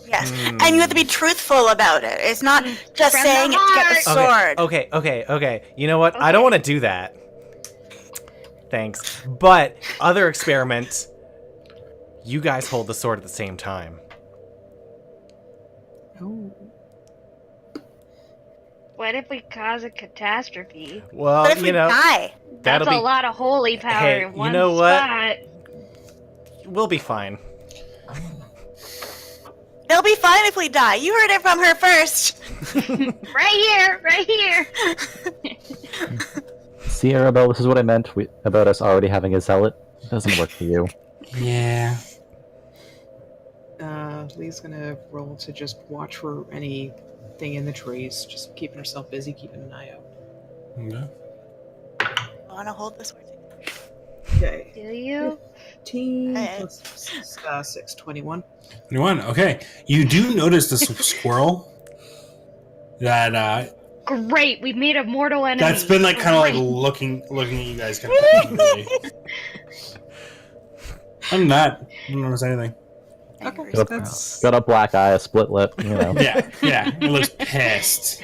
Yes. Hmm. And you have to be truthful about it. It's not just From saying the it to get the heart. sword. Okay. You know what? I don't want to do that. Thanks. But other experiment, you guys hold the sword at the same time. Oh. What if we cause a catastrophe? Well, What if we die? that'll That's be a lot of holy power Hey, in you one know what? spot. we'll be fine. It'll be fine if we die. You heard it from her first. Right here. See, Arabelle, this is what I meant about us already having a zealot. It doesn't work for you. Yeah. Lee's gonna roll to just watch for anything in the trees, just keeping herself busy, keeping an eye out. Okay. I want to hold the sword. Okay. Do you? 15 Hey. plus 6, 21. 21. Okay. You do notice this squirrel that Great, we made a mortal enemy. that's been like kind of like Great. looking at you guys kind of. I'm not. I don't notice anything. angry. Got That's a black eye, a split lip, you know. Yeah, it looks pissed.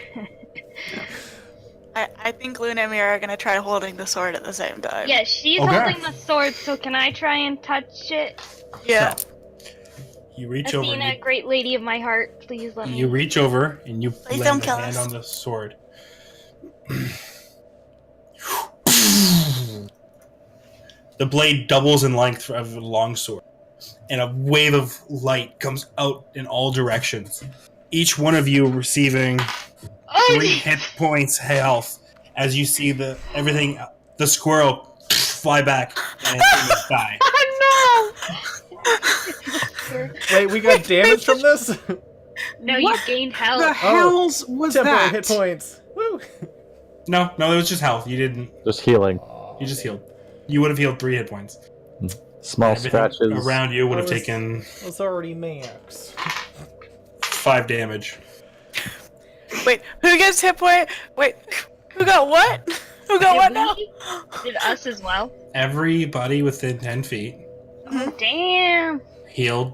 I think Luna and Mira are gonna try holding the sword at the same time. Yeah, she's Okay. holding the sword, so can I try and touch it? Yeah. So, you reach over. Athena, And great lady of my heart, please let you me. reach over and you Please lay don't the kill hand us. on the sword. The blade doubles in length of a long sword, and a wave of light comes out in all directions. Each one of you receiving 3 hit points health as you see the squirrel fly back and die. Oh no! Wait, we got damage from this? No, What you gained the health. hells was Temporary that? hit points. Woo! No, it was just health. You didn't. Just healing. You just healed. You would have healed 3 hit points. Small Everything scratches. around you would have I was- taken I was already max. 5 damage. Wait, who gets hit point? Wait, who got what? Who got what now? Did us as well? Everybody within 10 feet Oh, damn. healed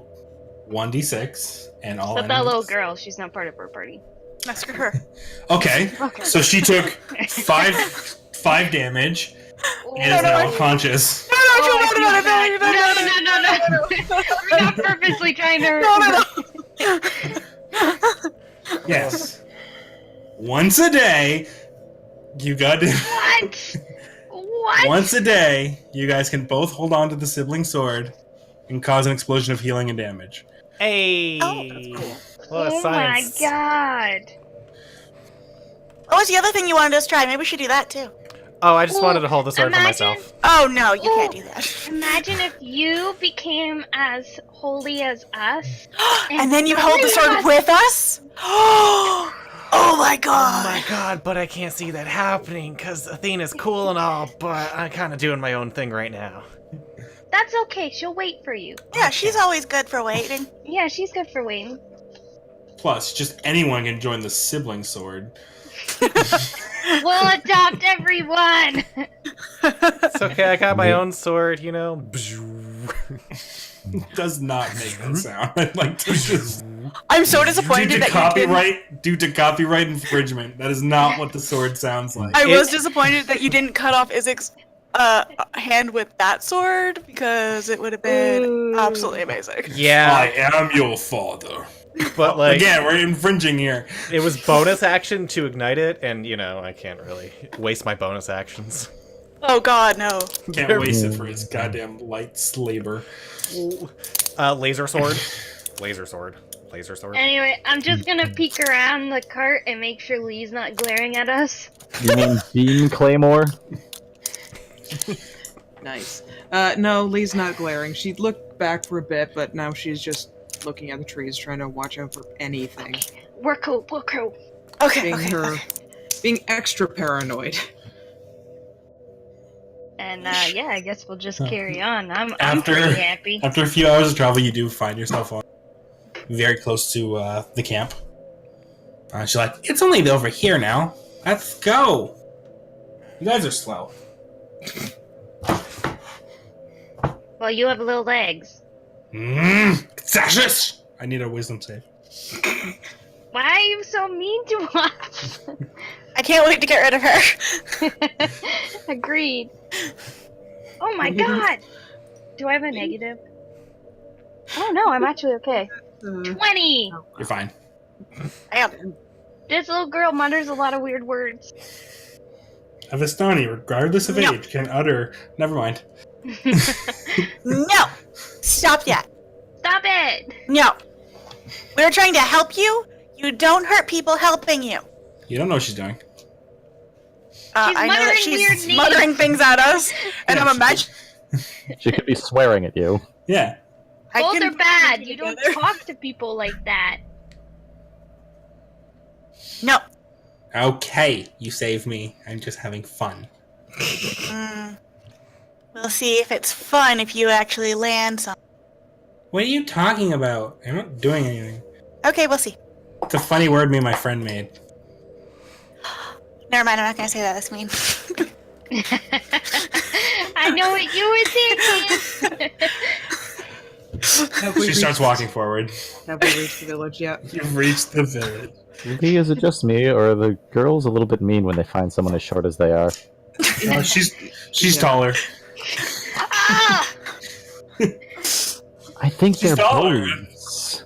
1d6 and all Except that little enemies. girl, she's not part of our party. No, screw her. Okay, Okay. so she took 5 damage and is now unconscious. No, We're not purposely trying to. Yes. Once a day, you got to. What? What? Once a day, you guys can both hold on to the sibling sword and cause an explosion of healing and damage. Hey! Oh, that's cool. What a Oh my science. god. What was the other thing you wanted us to try? Maybe we should do that too. Oh, I just wanted to hold the sword for imagine- myself. Oh no, you can't do that. Imagine if you became as holy as us. And then you hold the three sword of us- with us? Oh my Oh god. my god, but I can't see that happening, because Athena's cool and all, but I'm kind of doing my own thing right now. That's okay, she'll wait for you. Yeah, she's always good for waiting. Yeah, she's good for waiting. Plus, just anyone can join the sibling sword. We'll adopt everyone! It's okay, I got my own sword, you know. Does not make that sound. I'd like to just I'm so disappointed due to that copyright infringement. That is not what the sword sounds like. I was disappointed that you didn't cut off Isaac's hand with that sword because it would have been Ooh. absolutely amazing. Yeah, I am your father. but like, Again, we're infringing here. it was bonus action to ignite it, and you know, I can't really waste my bonus actions. Oh god, no. Can't waste it for his goddamn light labor. Laser sword. Laser sword. Laser sword. Anyway, I'm just gonna peek around the cart and make sure Lee's not glaring at us. You mean Beam Claymore? Nice. No, Lee's not glaring. She looked back for a bit, but now she's just looking at the trees, trying to watch out for anything. We're cool, we're cool. Okay, Being being extra paranoid. And yeah, I guess we'll just carry on. I'm After- pretty happy. After a few hours of travel, you do find yourself on very close to the camp. She's like, "It's only over here now. Let's go." You guys are slow. Well, you have little legs. Sashes! I need a wisdom save. Why are you so mean to us? I can't wait to get rid of her. Agreed. Oh my god! Do I have a negative? Oh no, I'm actually okay. 20! You're fine. I am. This little girl mutters a lot of weird words. Avistani, regardless of No. age, can utter. Never mind. No! Stop that. Stop it! No. We're trying to help you. You don't hurt people helping you. You don't know what she's doing. She's I know that muttering she's weird names. muttering things at us, and I'm imagining. She could be swearing at you. Yeah. Both are bad. You don't talk to people like that. No. Okay, you saved me. I'm just having fun. We'll see if it's fun if you actually land something. What are you talking about? I'm not doing anything. Okay, we'll see. It's a funny word me and my friend made. Never mind, I'm not gonna say that. That's mean. I know what you were thinking. Have we She starts reached- walking forward. Have we reached the village yet? You've reached the village. Lee, is it just me, or are the girls a little bit mean when they find someone as short as they are? She's Yeah. taller. Ah! I think She's they're taller. bullies.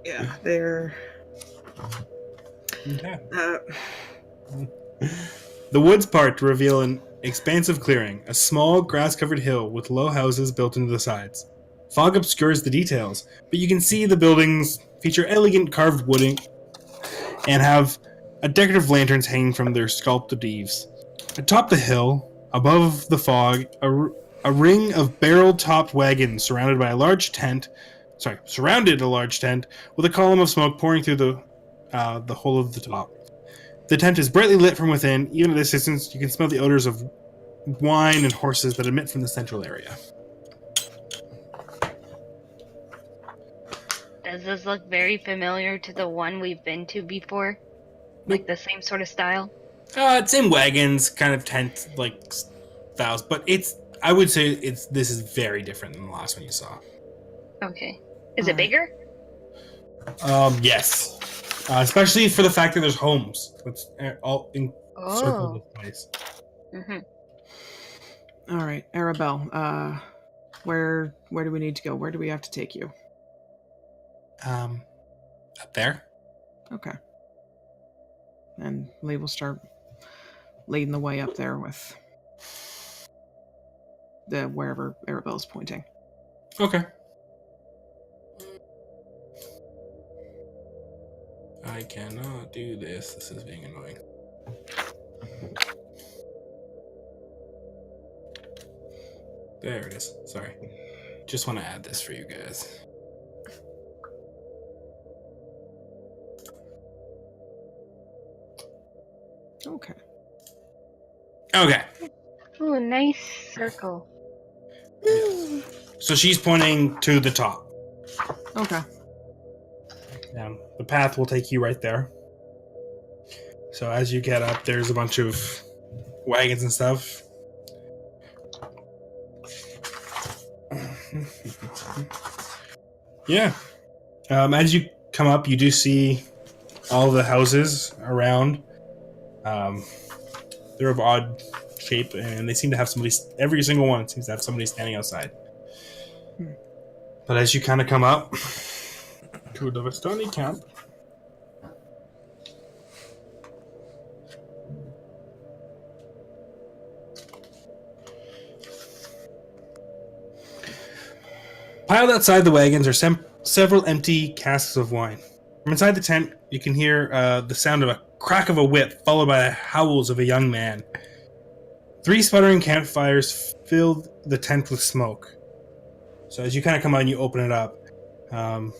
Yeah, they're. Okay. Uh, The woods part to reveal an expansive clearing, a small grass-covered hill with low houses built into the sides. Fog obscures the details, but you can see the buildings feature elegant carved wooding and have a decorative lanterns hanging from their sculpted eaves. Atop the hill, above the fog, a ring of barrel-topped wagons surrounded a large tent with a column of smoke pouring through the hole of the top. The tent is brightly lit from within. Even at this distance, you can smell the odors of wine and horses that emit from the central area. Does this look very familiar to the one we've been to before? Like the same sort of style? Same wagons, kind of tent like styles, but I would say this is very different than the last one you saw. Okay. Is it bigger? Yes. Especially for the fact that there's homes. It's all encircled the place. Mm-hmm. all right, Arabelle. Where do we need to go? Where do we have to take you? Up there. Okay. And Lee will start leading the way up there with wherever Arabelle's pointing. Okay. I cannot do this. This is being annoying. There it is. Sorry. Just want to add this for you guys. Okay. Okay. Ooh, nice circle. So she's pointing to the top. Okay. The path will take you right there. So as you get up, there's a bunch of wagons and stuff. Yeah. As you come up, you do see all the houses around. They're of odd shape, and they seem to have somebody. Every single one seems to have somebody standing outside. But as you kind of come up to the Vestani camp, piled outside the wagons are several empty casks of wine. From inside the tent, you can hear the sound of a crack of a whip, followed by the howls of a young man. 3 sputtering campfires filled the tent with smoke. So as you kind of come out and you open it up, and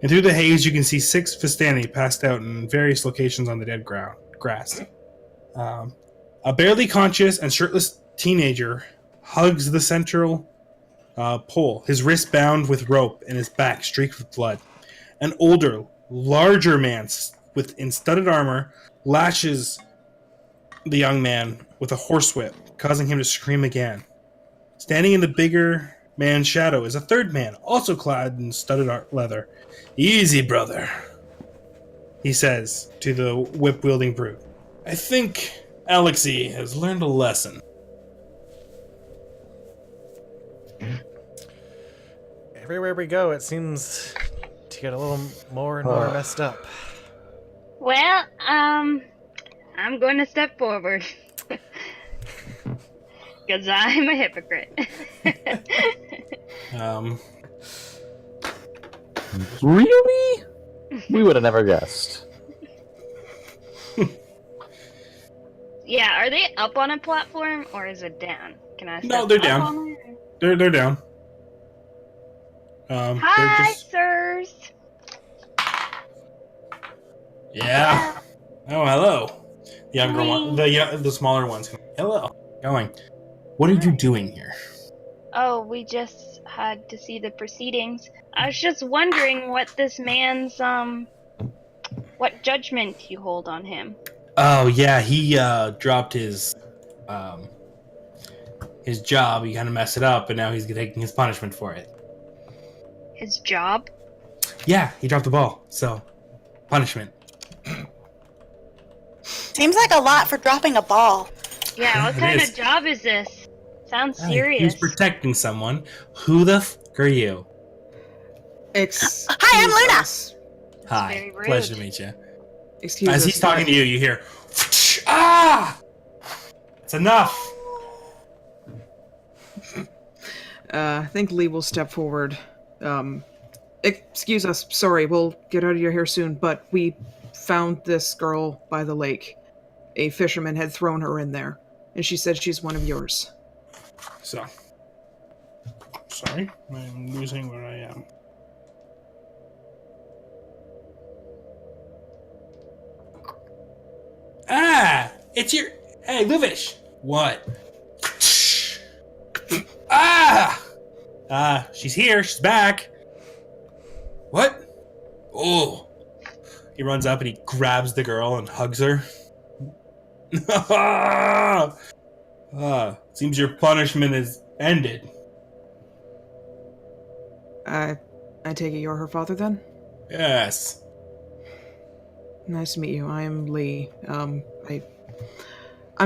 through the haze, you can see 6 Vistani passed out in various locations on the dead grass. A barely conscious and shirtless teenager hugs the central pole, his wrist bound with rope and his back streaked with blood. An older, larger man in studded armor lashes the young man with a horsewhip, causing him to scream again. Standing in the bigger man's shadow is a third man, also clad in studded leather. "Easy, brother," he says to the whip-wielding brute. "I think Alexei has learned a lesson." Everywhere we go, it seems to get a little more and more messed up. Well, I'm going to step forward. Because I'm a hypocrite. Really? We would have never guessed. Yeah, are they up on a platform or is it down? Can I step No, they're up down. on it? They're down. Hi, sirs. Yeah. Oh, hello. The younger one, the smaller ones. Hello. Going. What are you doing here? Oh, we just had to see the proceedings. I was just wondering what this man's, what judgment you hold on him. Oh yeah, he dropped his his job. He kind of messed it up, and now he's taking his punishment for it. His job? Yeah, he dropped the ball. So, punishment. Seems like a lot for dropping a ball. Yeah, what It kind is. of job is this? Sounds He serious. was protecting someone. Who the are you? Hi, I'm Luna. Us. Hi. very rude. Pleasure to meet you. Excuse As us. he's talking to you, you hear, ah! It's enough. I think Lee will step forward. Excuse us. Sorry, we'll get out of your hair soon, but we found this girl by the lake. A fisherman had thrown her in there, and she said she's one of yours. So, sorry, I'm losing where I am. Ah, it's your. Hey, Luvish. What? She's here. She's back. What? Oh. He runs up and he grabs the girl and hugs her. Seems your punishment is ended. I take it you're her father then? Yes. Nice to meet you. I am Lee. I'm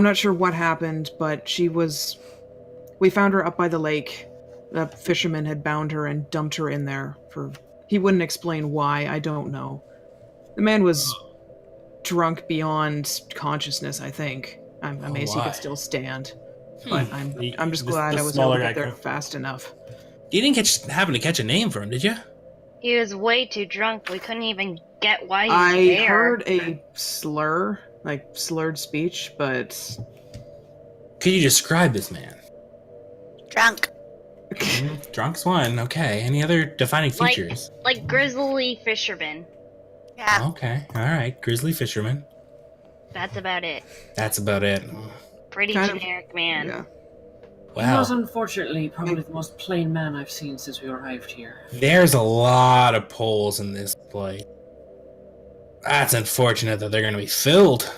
not sure what happened, but we found her up by the lake. The fisherman had bound her and dumped her in there he wouldn't explain why, I don't know. The man was drunk beyond consciousness, I think. I'm amazed he could still stand. But I'm just glad I was able to get there fast enough. You didn't happen to catch a name for him, did you? He was way too drunk. We couldn't even get why he was I there. heard a slur, like slurred speech, but Could you describe this man? Drunk. Drunk's one. Okay. Any other defining features? Like grizzly fisherman. Yeah. Okay. All right. Grizzly fisherman. That's about it. That's about it. Pretty Kind of- generic man. yeah. He Wow. was unfortunately probably the most plain man I've seen since we arrived here. There's a lot of poles in this place. That's unfortunate that they're going to be filled.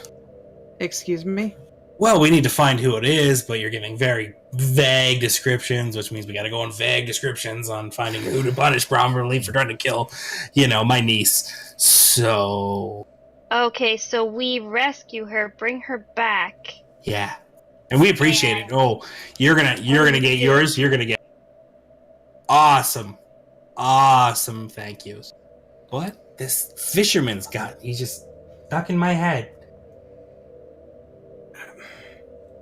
Excuse me? Well, we need to find who it is, but you're giving very vague descriptions, which means we got to go on vague descriptions on finding who to punish properly for trying to kill, my niece. So, Okay, so we rescue her, bring her back. yeah. And we appreciate it. Oh, you're gonna get yours. You're gonna get awesome. Thank yous. What? This fisherman's he's just stuck in my head.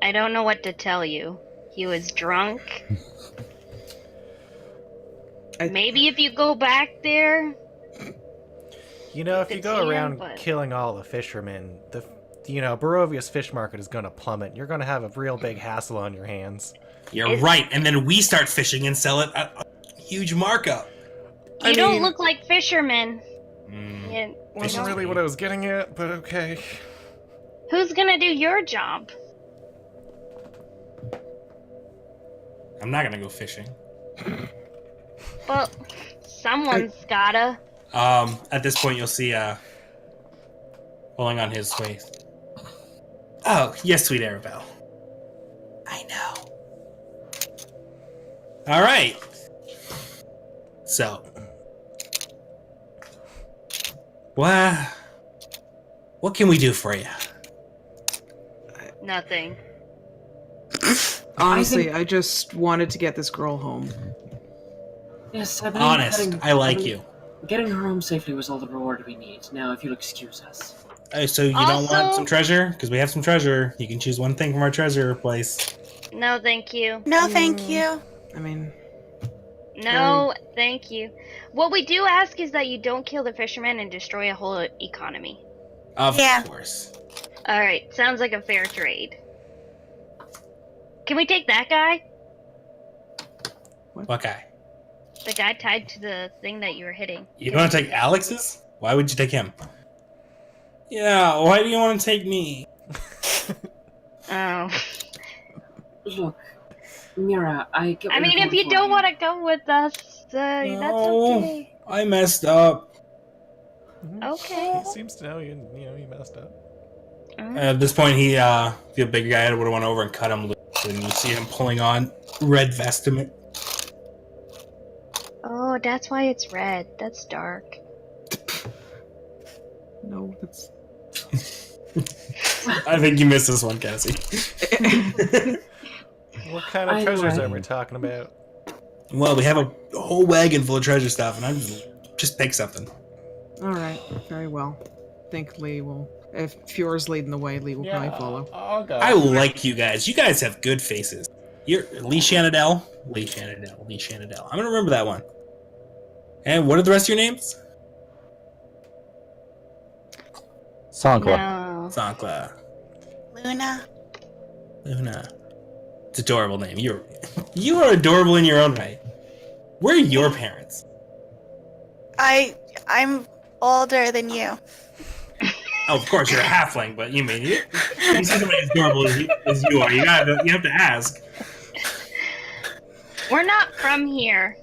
I don't know what to tell you. He was drunk. Maybe if you go back there. If you could go see around him, but- killing all the fishermen, Barovia's fish market is going to plummet. You're going to have a real big hassle on your hands. You're right. And then we start fishing and sell it at a huge markup. You don't look like fishermen. Wasn't really what I was getting at, but okay. Who's gonna do your job? I'm not gonna go fishing. Well, someone's gotta. At this point, you'll see pulling on his waist. Oh, yes, sweet Arabelle. I know. All right. So, what can we do for you? Nothing. Honestly, I just wanted to get this girl home. Yes, I believe Honest, I like you. Getting her home safely was all the reward we need. Now, if you'll excuse us. So you don't want Also- some treasure? Because we have some treasure. You can choose one thing from our treasure place. No, thank you. No, thank you. I mean, No, thank you. What we do ask is that you don't kill the fishermen and destroy a whole economy. Of Yeah. course. Alright, sounds like a fair trade. Can we take that guy? What guy? The guy tied to the thing that you were hitting. You want to take Alex's? Why would you take him? Yeah, why do you want to take me? Oh. Look, Mira, I get I what mean, you're if you going don't for want to go with us, that's No. okay. I messed up. Okay. He seems to know you messed up. At this point, the big guy would have went over and cut him loose. and you see him pulling on red vestment. Oh, that's why it's red. That's dark. No, that's. I think you missed this one, Cassie. What kind of treasures are we talking about? Well, we have a whole wagon full of treasure stuff, and I'm just pick something. All right, very well. I think Lee will. If Fiore's leading the way, Lee will probably follow. I'll go. I like you guys. You guys have good faces. You're Lee Shanadell. I'm gonna remember that one. And what are the rest of your names? Sankla. No. Sankla. Luna. Luna. It's an adorable name. You are adorable in your own right. Where are your parents? I'm older than you. Oh, of course, you're a halfling, but you see somebody as adorable as you are. You have to ask. We're not from here,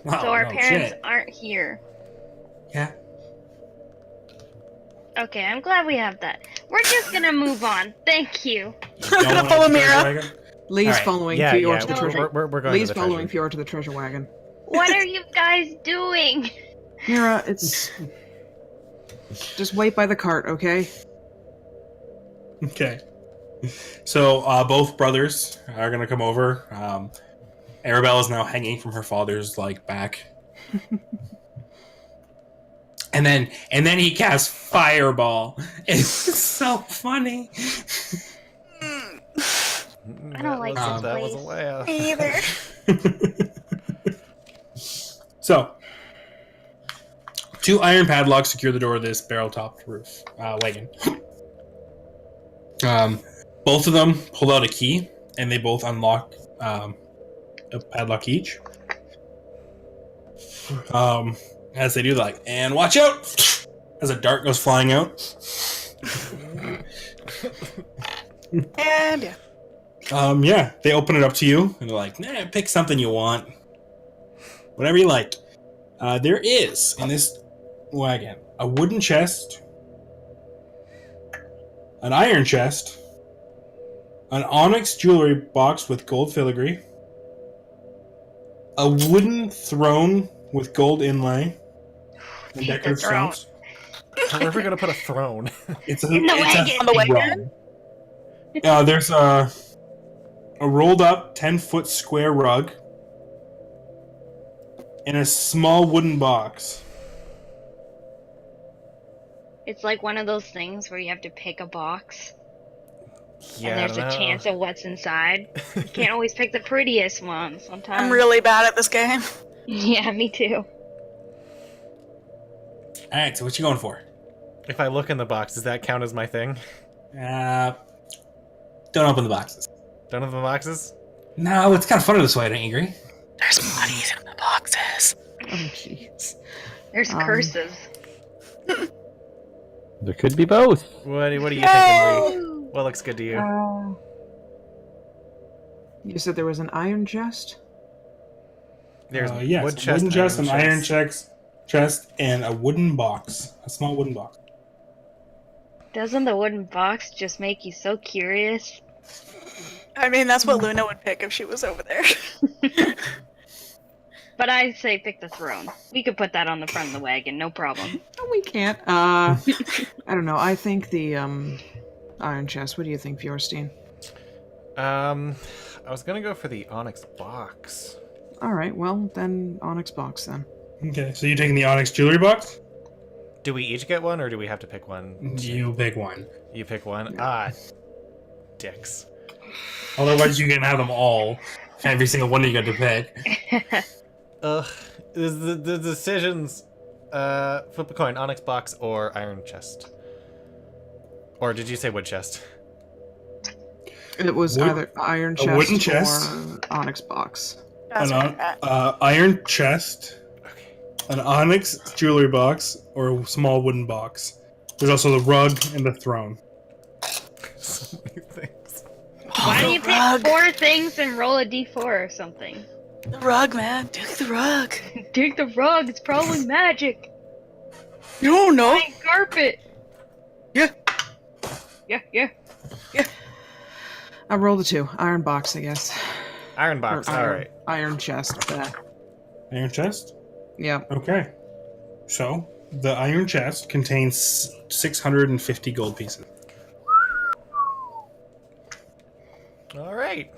Wow, so our no parents shit. aren't here. Yeah. Okay, I'm glad we have that. We're just gonna move on. Thank you. You don't wanna Follow go to the Mira. wagon? Lee's All right. following Yeah, Fior yeah, to the treasure. we're going Lee's to the following treasure. Fior to the treasure wagon. What are you guys doing? Mira, it's. Just wait by the cart, okay? Okay. So both brothers are gonna come over. Arabelle is now hanging from her father's back. and then he casts fireball. It's so funny. I don't like this That was a place. laugh. Me either. So 2 iron padlocks secure the door of this barrel-topped roof wagon. Both of them pull out a key, and they both unlock a padlock each. As they do, and watch out! As a dart goes flying out. And yeah. Yeah, they open it up to you, and they're like, nah, pick something you want. Whatever you like. There is, in this wagon, a wooden chest, an iron chest, an onyx jewelry box with gold filigree, a wooden throne with gold inlay, and decorative throne. stones. Where are we gonna put a throne? It's a, In the wagon. On the wagon? There's a rolled up 10-foot square rug in a small wooden box. It's like one of those things where you have to pick a box, Yeah, and there's I a don't chance know. of what's inside. You can't always pick the prettiest one. Sometimes. I'm really bad at this game. Yeah, me too. Alright, so what you going for? If I look in the box, does that count as my thing? Don't open the boxes. Don't have the boxes? No, it's kind of funner this way, don't you agree? There's money in the boxes. Oh, jeez. There's curses. There could be both. What are you thinking, Lee? What looks good to you? You said there was an iron chest? There's Yes, wood chest, wooden chest, an iron chest. chest, and a wooden box. A small wooden box. Doesn't the wooden box just make you so curious? I mean, that's what Luna would pick if she was over there. But I say pick the throne. We could put that on the front of the wagon, no problem. No, we can't. I don't know. I think the iron chest. What do you think, Fjorstein? I was gonna go for the onyx box. All right. Well, then onyx box then. Okay, so you're taking the onyx jewelry box? Do we each get one, or do we have to pick one? You pick one. You pick one? Dicks. Otherwise, you can have them all. Every single one you got to pick. Ugh. The decisions. Flip a coin. Onyx box or iron chest. Or did you say wood chest? It was Wood- either iron a chest wooden chest. or onyx box. That's An right. iron chest, Okay. an onyx jewelry box, or a small wooden box. There's also the rug and the throne. So many things. Why don't you pick rug. 4 things and roll a d4 or something? The rug, man. Take the rug. Take the rug, it's probably magic. You don't know. Fine carpet. Yeah. Yeah. I rolled a 2. Iron box, I guess. Iron box. Or All iron, right. Iron chest. Iron chest? Yeah. Okay. So, the iron chest contains 650 gold pieces. All right.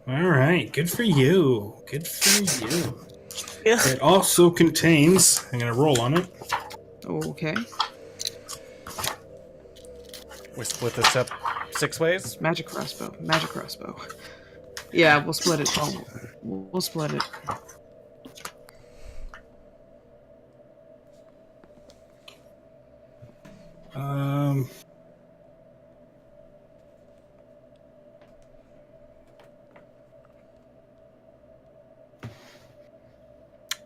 All right. Good for you. Good for you. Yeah. It also contains... I'm going to roll on it. Okay. We split this up 6 ways. Magic crossbow. Magic crossbow. Yeah, we'll split it. Oh, we'll split it.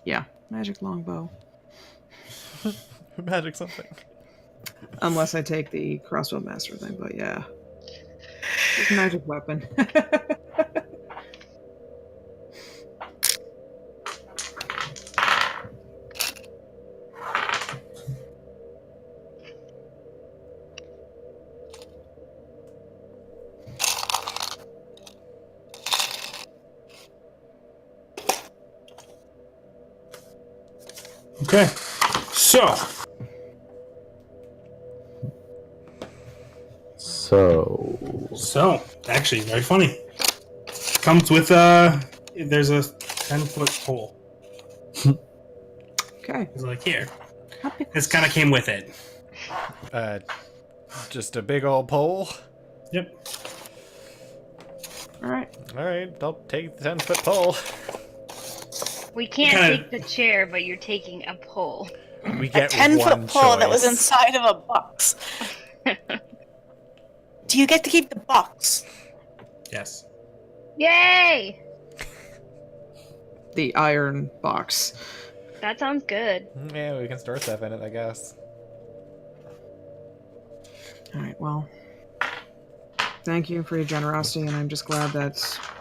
Yeah, magic longbow. Magic something. Unless I take the crossbow master thing, but yeah. It's a magic weapon. Okay. So, actually, very funny. Comes with there's a 10-foot pole. Okay. It's like, here. This kind of came with it. Just a big old pole. Yep. Alright. All right, I'll take the 10-foot pole. We can't Kinda- take the chair, but you're taking a pole. We A get 10-foot one pole that was choice. inside of a box. Do you get to keep the box? Yes. Yay! The iron box. That sounds good. Yeah, we can store stuff in it, I guess. Alright, well. Thank you for your generosity, and I'm just glad that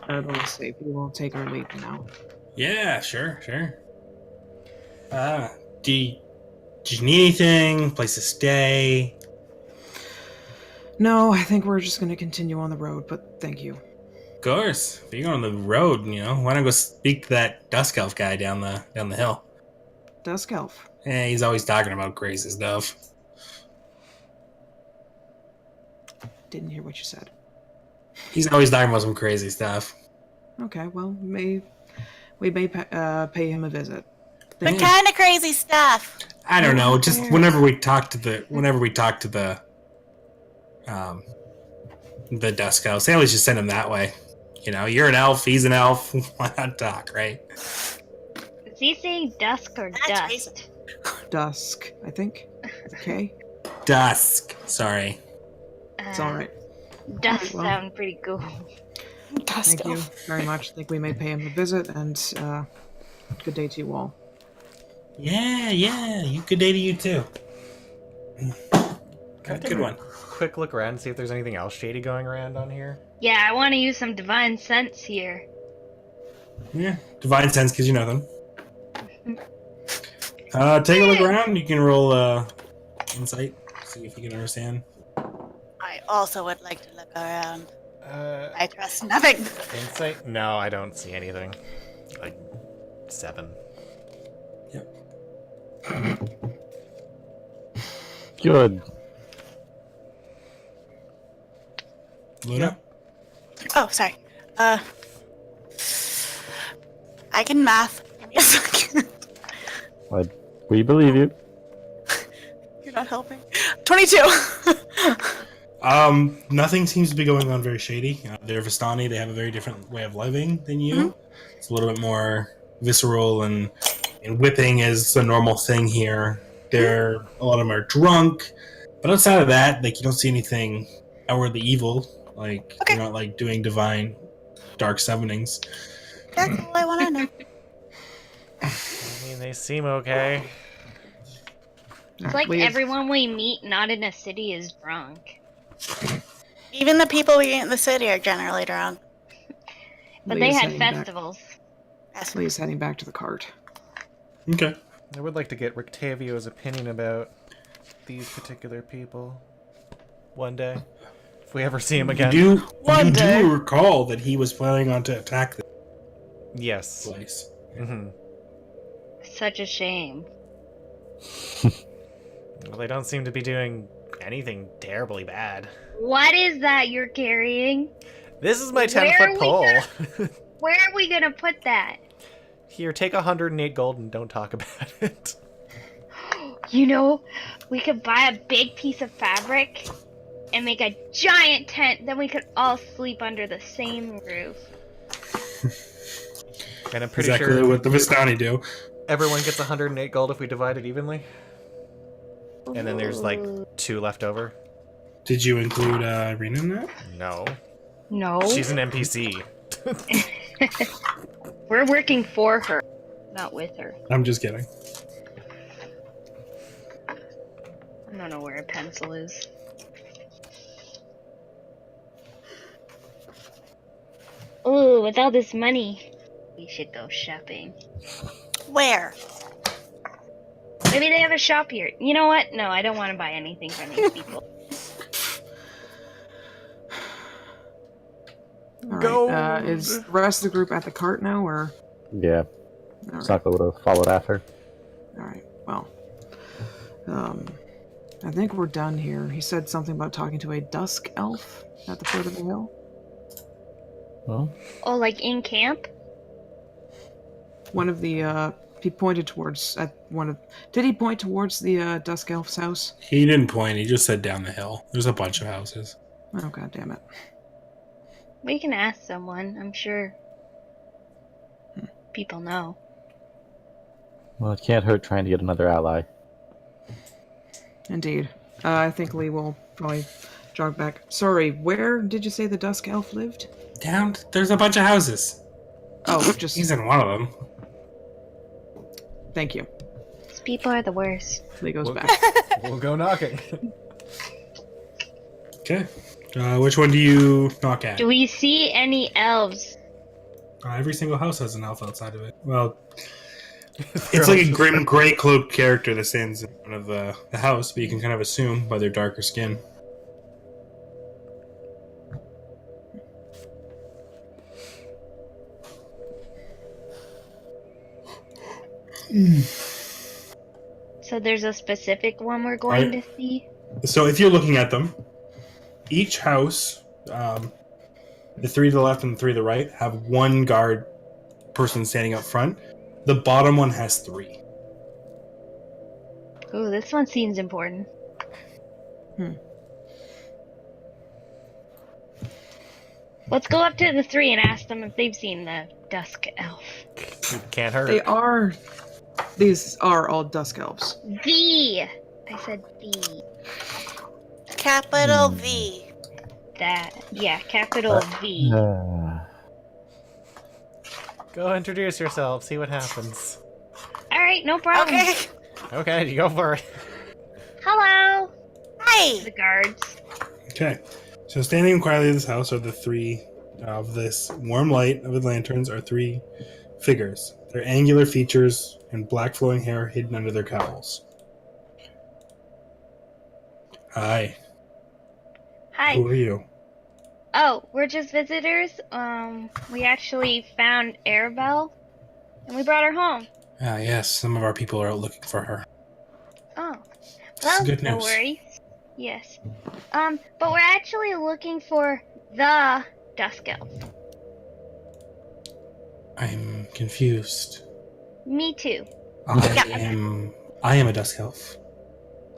Arabelle is safe. We will take our leave now. Yeah, sure. Do you need anything? Place to stay? No, I think we're just going to continue on the road, but thank you. Of course. If you're going on the road, why not go speak to that Dusk Elf guy down the hill? Dusk Elf. Yeah, he's always talking about crazy stuff. Didn't hear what you said. He's always talking about some crazy stuff. Okay, well, we may pay him a visit. What kind of crazy stuff? I don't know. Just There. whenever we talk to the Dusk Elves, they always just send him that way. You're an elf. He's an elf. Why not talk, right? Is he saying dusk or That's dust? Dusk, I think. Okay, Dusk. Sorry. it's alright. Dust Well. sound pretty cool. Thank you very much. I think we may pay him a visit, and good day to you all. Yeah. Good day to you too. Can I take Good a one. quick look around and see if there's anything else shady going around on here? Yeah, I want to use some divine sense here. Yeah. Divine sense because you know them. Take a look around. You can roll insight. See if you can understand. I also would like to look around. Uh, I trust nothing. Insight? No, I don't see anything. Like 7. Good. Luna? Oh, sorry. I can math. Give me a second. We believe you. You're not helping. 22. Nothing seems to be going on very shady. They're Vistani. They have a very different way of living than you. Mhm. It's a little bit more visceral, and whipping is a normal thing here. A lot of them are drunk, but outside of that, you don't see anything outwardly evil. Okay. You're not doing divine dark summonings. That's all I want to know. I mean, they seem okay. It's like everyone we meet not in a city is drunk. Even the people we meet in the city are generally drunk. But they had festivals. Lee's heading back to the cart. Okay. I would like to get Rictavio's opinion about these particular people one day. If we ever see him again. You One day. do recall that he was planning on to attack this Yes. place. Hmm. Such a shame. Well, they don't seem to be doing anything terribly bad. What is that you're carrying? This is my Where are 10-foot we pole. Where are we gonna put that? Here, take 108 gold and don't talk about it. You know, we could buy a big piece of fabric and make a giant tent. Then we could all sleep under the same roof. And I'm pretty Exactly sure what the Vistani do. everyone gets 108 gold if we divide it evenly. And then there's like Ooh. 2 left over. Did you include Irina in that? No. No. She's an NPC. We're working for her, not with her. I'm just kidding. I don't know where a pencil is. Ooh, with all this money, we should go shopping. Where? Maybe they have a shop here. You know what? No, I don't want to buy anything from these people. All right. Is the rest of the group at the cart now, or? Yeah, All right. Saka would have followed after. All right. Well, I think we're done here. He said something about talking to a dusk elf at the foot of the hill. Well, Oh, like in camp? One of the he pointed towards Did he point towards the dusk elf's house? He didn't point. He just said down the hill. There's a bunch of houses. Oh god damn it! We can ask someone, I'm sure. People know. well, it can't hurt trying to get another ally. Indeed. I think Lee will probably jog back. Sorry, where did you say the dusk elf lived? Down. There's a bunch of houses. Oh, just He's in one of them. thank you. These people are the worst. Lee goes Well, back. We'll go knocking. Okay. Which one do you knock at? Do we see any elves? Every single house has an elf outside of it. Well, it's like a grim gray cloaked character that stands in front of the house, but you can kind of assume by their darker skin. So there's a specific one we're going to see? So if you're looking at them, each house, the 3 to the left and the 3 to the right, have one guard person standing up front. The bottom one has 3. Ooh, this one seems important. Let's go up to the 3 and ask them if they've seen the dusk elf. Can't hurt. These are all dusk elves. V! I said V. Capital V. That. Yeah, capital V. Go introduce yourself, see what happens. Alright, no problem. Okay. Okay, you go for it. Hello! Hi. The guards. Okay. So standing quietly in this house are the 3 of this warm light of the lanterns are 3 figures. Their angular features and black flowing hair hidden under their cowls. Hi. Hi. Who are you? Oh, we're just visitors. We actually found Arabelle, and we brought her home. Ah, yes. Some of our people are out looking for her. Oh. This Well, is good no news. worries. Yes. But we're actually looking for the Dusk Elf. I'm confused. Me too. I am a dusk elf.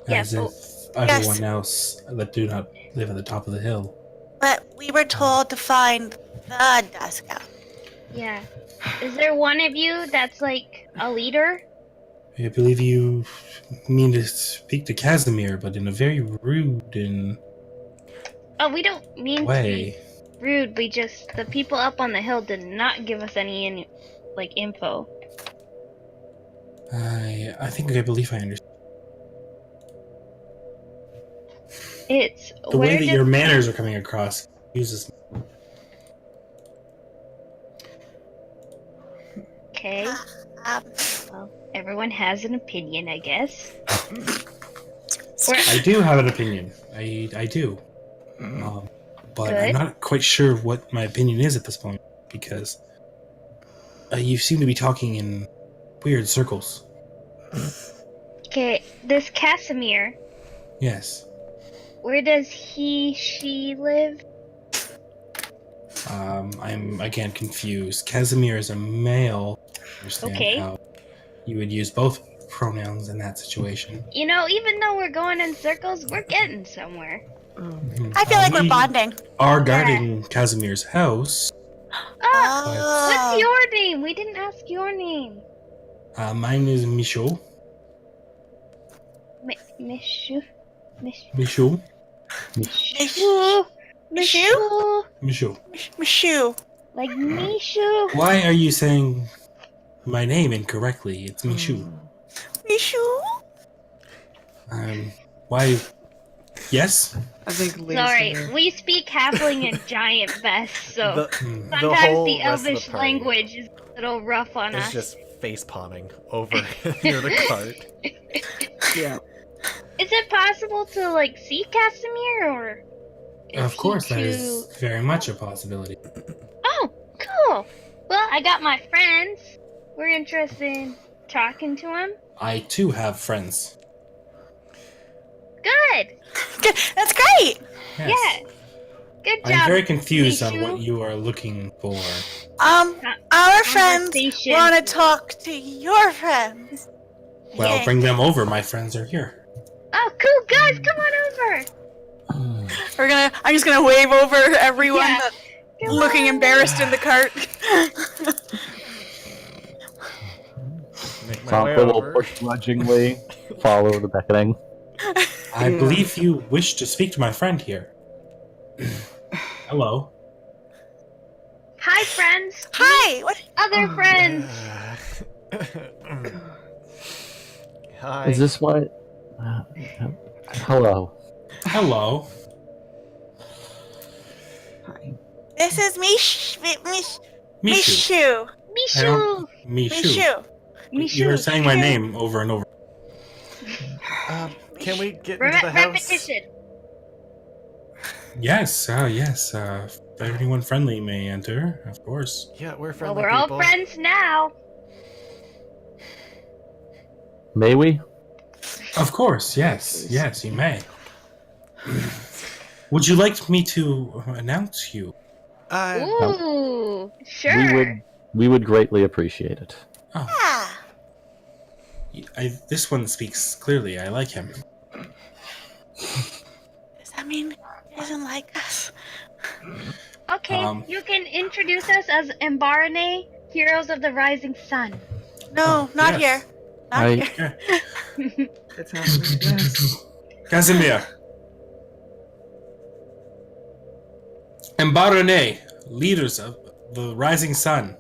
Yeah, As if everyone else that do not live at the top of the hill. But we were told to find the Dusk Elf. Yeah. Is there one of you that's like a leader? I believe you mean to speak to Casimir, but in a very rude and Oh, we don't mean way. to be rude. We just the people up on the hill did not give us any like info. I think I believe I understand. It's The we're way that just, your manners are coming across uses. okay. Well, everyone has an opinion, I guess. I do have an opinion. I do. but I'm Good. not quite sure what my opinion is at this point, because you seem to be talking in weird circles. Okay, this Casimir, Yes. where does she live? I'm again confused. Casimir is a male. I understand Okay. how you would use both pronouns in that situation. You know, even though we're going in circles, we're getting somewhere. I feel like we're We bonding. are guarding Casimir's house. What's your name? We didn't ask your name. Mine is Michaud. Mishu. Michaud. Mishu. Mishu? Michaud. Mishu. Like Mishu. Why are you saying my name incorrectly? It's Michaud. Mishu? Why? Yes? I think Lee's Sorry, here. we speak halfling and giant best, so The sometimes whole the rest of the elvish party language is a little rough on is us. just face palming over near the cart. Yeah. Is it possible to like see Casimir, or is Of course, he that too... is very much a possibility. Oh, cool. Well, I got my friends. We're interested in talking to him. I too have friends. Good. That's great! Yes. Yeah. Good job. I'm very confused on Mishu. what you are looking for. Our friends Conversation. want to talk to your friends. Well, Yay. bring them over. My friends are here. Oh, cool, guys, come on over. I'm just gonna wave over everyone Yeah. that's Come looking on. embarrassed in the cart. Make my way Sanka will over. begrudgingly follow the beckoning. I Yeah. believe you wish to speak to my friend here. Hello. Hi, friends. Hi! What? Other friends. Hi. Is this what? Hello. Hello. Hi. This is Mishu. Mishu. I don't- Mishu. Mishu. You were saying my name over and over. Can we get into the house? Repetition. Yes, yes. Anyone friendly may enter, of course. Yeah, we're Well, friendly we're all people. friends now. May we? Of course, yes. Yes, you may. Would you like me to announce you? Ooh, sure. We would greatly appreciate it. Oh, Ah. this one speaks clearly. I like him. Does that mean he doesn't like us? Okay, you can introduce us as Embarane, Heroes of the Rising Sun. No, not yes. here. Not I- here. It's happening. Yes. Casimir. And Barone, leaders of the Rising Sun,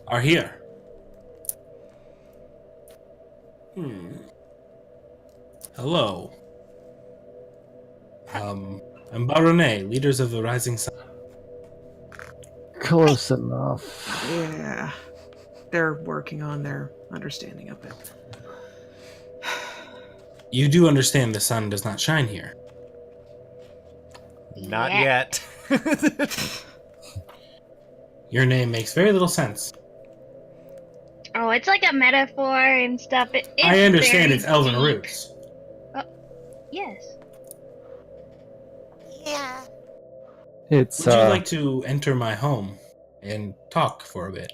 are here. Hello. And Barone, leaders of the Rising Sun. Close enough. Yeah. They're working on their understanding of it. You do understand the sun does not shine here. Not Yeah. yet. Your name makes very little sense. Oh, it's like a metaphor and stuff. It's I understand very it's elven deep. roots. Yes. Yeah. It's Would you like to enter my home and talk for a bit?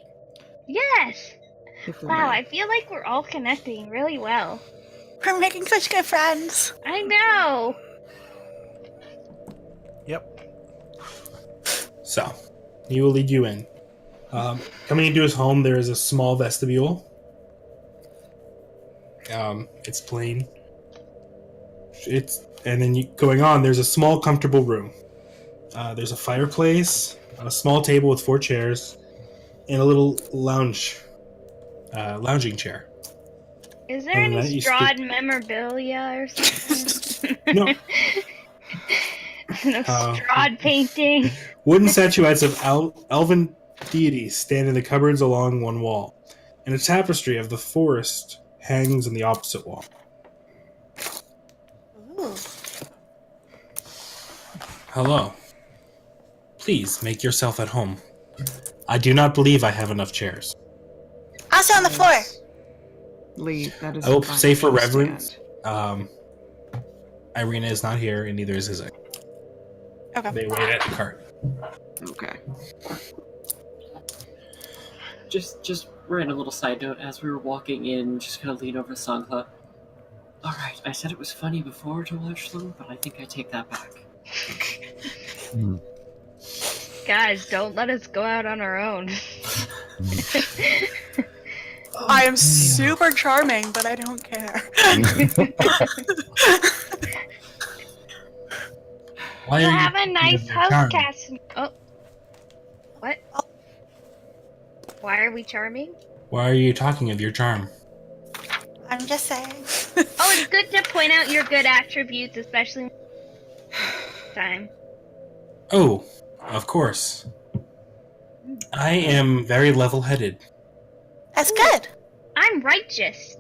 Yes. If we Wow, may. I feel like we're all connecting really well. We're making such good friends. I know. Yep. So, he will lead you in. Coming into his home, there is a small vestibule. It's plain. And then going on, there's a small, comfortable room. There's a fireplace, a small table with 4 chairs, and a little lounging chair. Is there Other any than that, you Strahd memorabilia or something? No. No Strahd painting. Wooden statuettes of elven deities stand in the cupboards along one wall, and a tapestry of the forest hangs on the opposite wall. Ooh. Hello. Please make yourself at home. I do not believe I have enough chairs. I'll sit on the floor. Lee, that is I will fine. say for Just reverence, stand. Irina is not here, and neither is Isaac. Okay. They wait at the cart. Okay. Just ran a little side note as we were walking in, just kind of lean over to Sangha. Alright, I said it was funny before to watch them, but I think I take that back. Guys, don't let us go out on our own. I am super charming, but I don't care. Why You are have a you nice your house, charm? Cass. Oh. What? Why are we charming? Why are you talking of your charm? I'm just saying. Oh, it's good to point out your good attributes, especially time. Oh, of course. I am very level-headed. That's good. I'm righteous.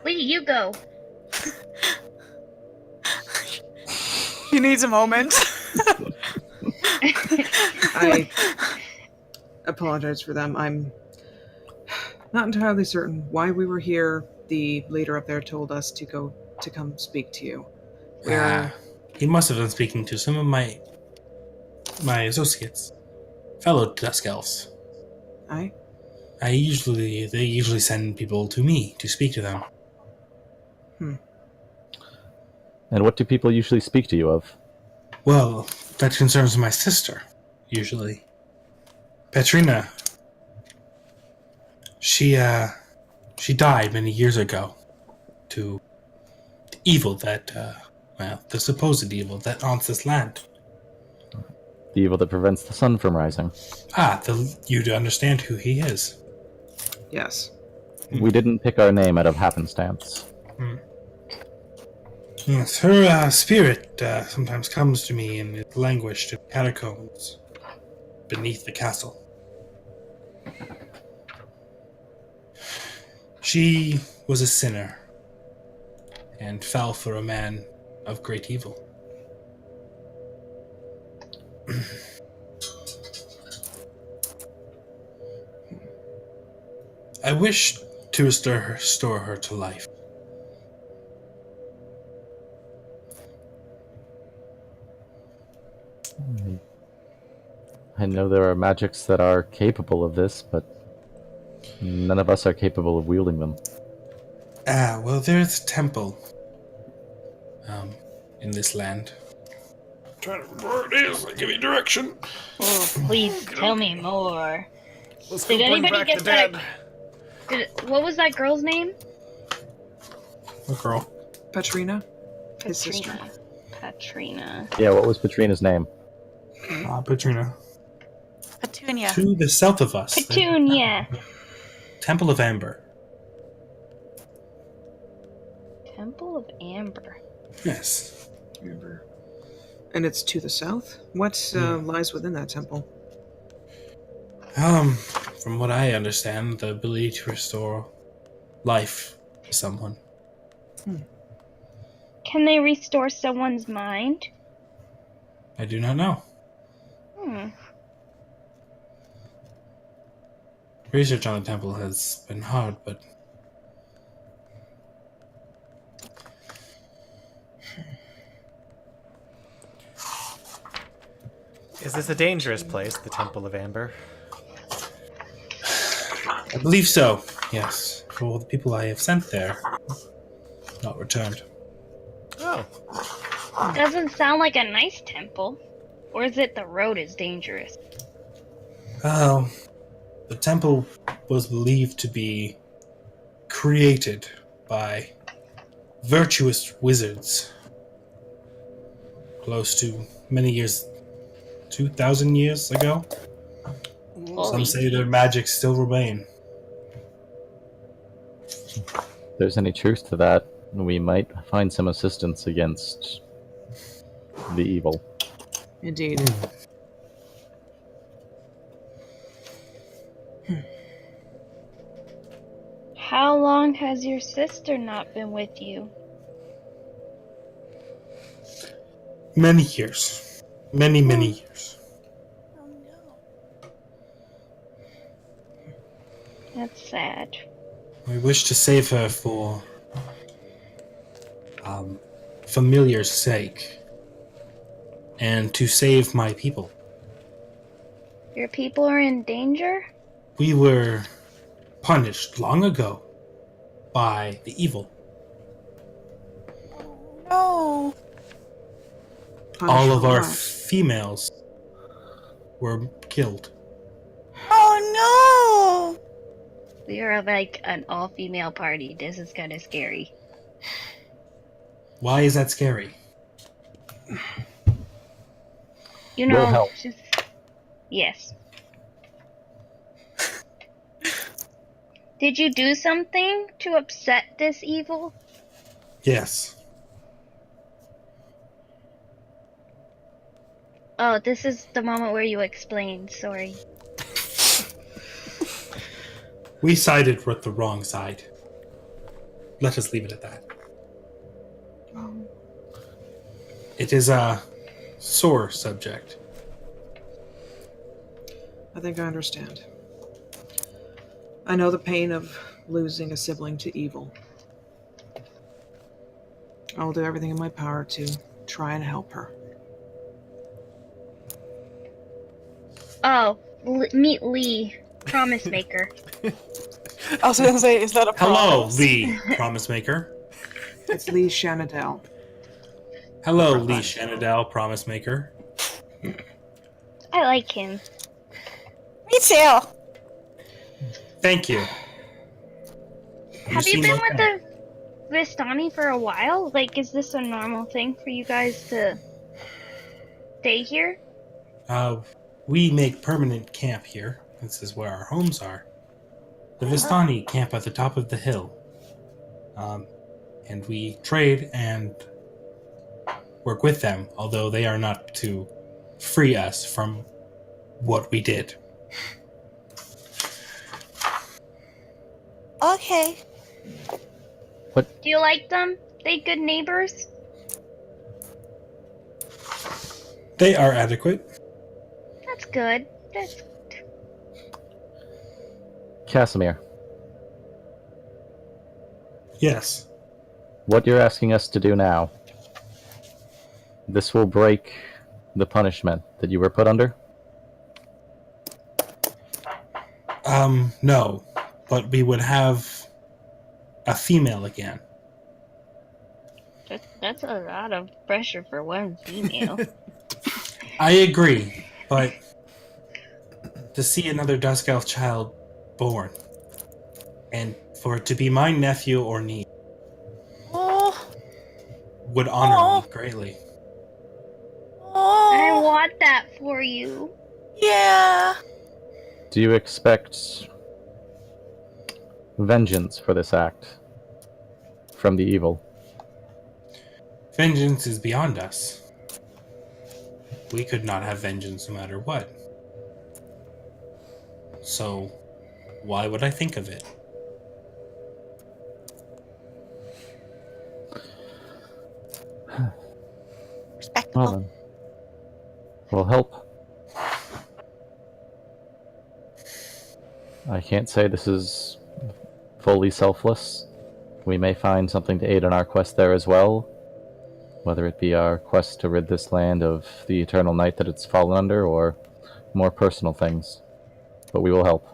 Lee, you go. He needs a moment. I apologize for them. I'm not entirely certain why we were here. The leader up there told us to come speak to you. He must have been speaking to some of my associates, fellow Dusk Elves. They usually send people to me to speak to them. And what do people usually speak to you of? Well, that concerns my sister, usually. Petrina. She died many years ago to evil that, the supposed evil that haunts this land. The evil that prevents the sun from rising. You to understand who he is. Yes. We didn't pick our name out of happenstance. Yes, her spirit sometimes comes to me and is languished in catacombs beneath the castle. She was a sinner and fell for a man of great evil. I wish to restore her to life. I know there are magics that are capable of this, but none of us are capable of wielding them. Well, there's a temple in this land. I'm trying to remember where it is. I'll give you direction. Oh, please tell me more. Let's Did go bring anybody back get the that? dead. What was that girl's name? What girl? Petrina, his sister. Katrina. Yeah, what was Petrina's name? Petrina. Petunia. To the south of us. Petunia. Temple of Amber. Temple of Amber. Yes. Remember. And it's to the south? What lies within that temple? From what I understand, the ability to restore life to someone. Can they restore someone's mind? I do not know. Research on the temple has been hard, but... Is this a dangerous place, the Temple of Amber? I believe so, yes. For the people I have sent there, not returned. Oh. Doesn't sound like a nice temple. Or is it the road is dangerous? Well, the temple was believed to be created by virtuous wizards close to many years, 2,000 years ago. Some say their magic still remain. If there's any truth to that, we might find some assistance against the evil. Indeed. How long has your sister not been with you? Many years. Many, many years. Oh no. That's sad. I wish to save her for familiar's sake, and to save my people. Your people are in danger? We were punished long ago by the evil. No. Punished All for of our what? females were killed. Oh no. We are like an all-female party. This is kind of scary. Why is that scary? You We'll know, help. just yes. Did you do something to upset this evil? Yes. Oh, this is the moment where you explained. Sorry. We sided with the wrong side. Let us leave it at that. It is a sore subject. I think I understand. I know the pain of losing a sibling to evil. I will do everything in my power to try and help her. Oh, meet Lee, Promise Maker. I was gonna say, is that a Hello, promise? Lee, Promise Maker. It's Lee Shanadel. Hello, Lee Shanadel, Promise Maker. I like him. Me too. Thank you. Have you seem been like with the Vistani for a while? Like, is this a normal thing for you guys to stay here? We make permanent camp here. This is where our homes are. The Vistani camp at the top of the hill. And we trade and work with them, although they are not to free us from what we did. Okay. Do you like them? They good neighbors? They are adequate. That's good. That's Casimir, Yes. what you're asking us to do now, this will break the punishment that you were put under? No. But we would have a female again. that's a lot of pressure for one female. I agree, but to see another Dusk Elf child born, and for it to be my nephew or niece, Oh. would honor Aw. me greatly. I Oh. want that for you. Yeah. Do you expect vengeance for this act from the evil? Vengeance is beyond us. We could not have vengeance no matter what. So, why would I think of it? Respectable. Well then, we'll help. I can't say this is fully selfless. We may find something to aid in our quest there as well, whether it be our quest to rid this land of the eternal night that it's fallen under, or more personal things. But we will help.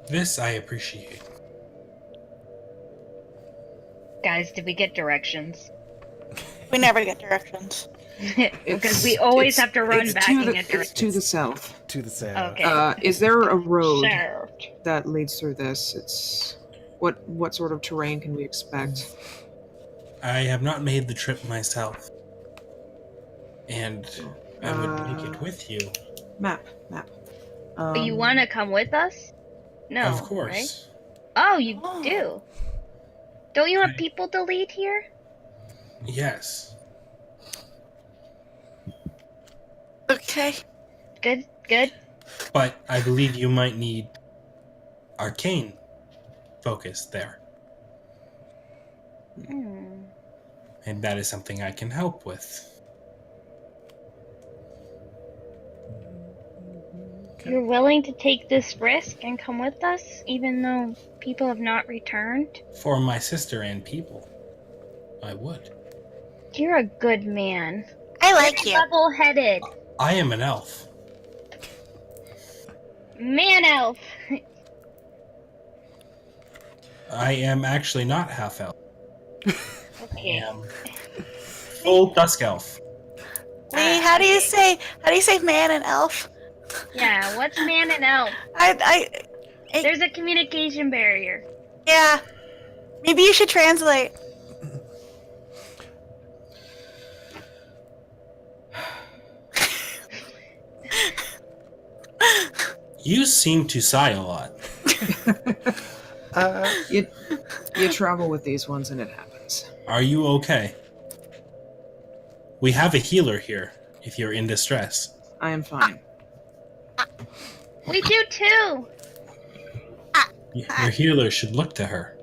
This I appreciate. Guys, did we get directions? We never get directions. Because we always have to run back and get It's directions. to the south. To the south. Okay. Is there a road Sure. that leads through this? It's what sort of terrain can we expect? I have not made the trip myself. And I would make it with you. Map. But you want to come with us? No. Of course. Right? Oh, you do. Don't you have people to lead here? Yes. Okay. Good. Good. But I believe you might need arcane focus there. And that is something I can help with. You're willing to take this risk and come with us, even though people have not returned? For my sister and people, I would. You're a good man. I like you. Level-headed. I am an elf. Man elf. I am actually not half elf. Okay. I am full dusk elf. Lee, how do you say man and elf? Yeah, what's man and elf? There's There's a communication barrier. yeah. Maybe you should translate. You seem to sigh a lot. You travel with these ones and it happens. Are you okay? We have a healer here, if you're in distress. I am fine. We do too. Your healer should look to her.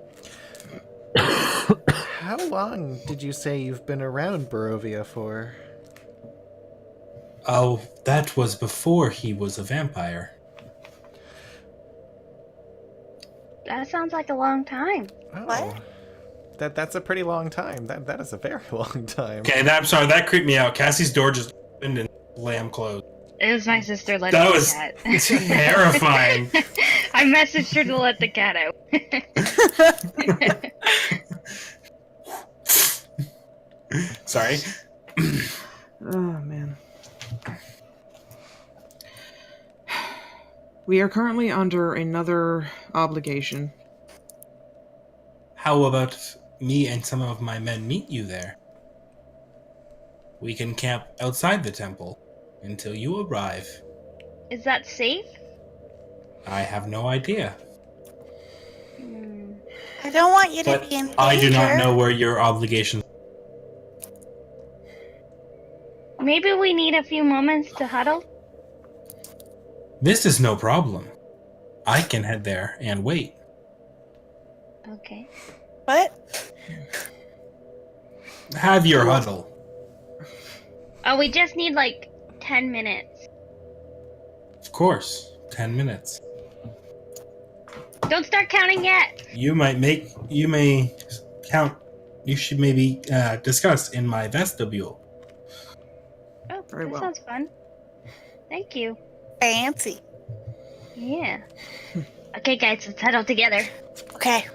How long did you say you've been around Barovia for? Oh, that was before he was a vampire. That sounds like a long time. Oh, What? That's a pretty long time. That is a very long time. Okay, I'm sorry, that creeped me out. Cassie's door just opened and slammed closed. It was my sister letting That the was cat. terrifying. I messaged her to let the cat out. Sorry. Oh, man. We are currently under another obligation. How about me and some of my men meet you there? We can camp outside the temple until you arrive. Is that safe? I have no idea. I don't want you to But be in danger. I do not know where your obligations. Maybe we need a few moments to huddle? This is no problem. I can head there and wait. Okay. What? Have your huddle. Oh, we just need like 10 minutes. Of course. 10 minutes. Don't start counting yet! You may count. You should maybe discuss in my vestibule. Oh, Very that well. sounds fun. Thank you. Fancy. Yeah. Okay, guys, let's huddle together. Okay.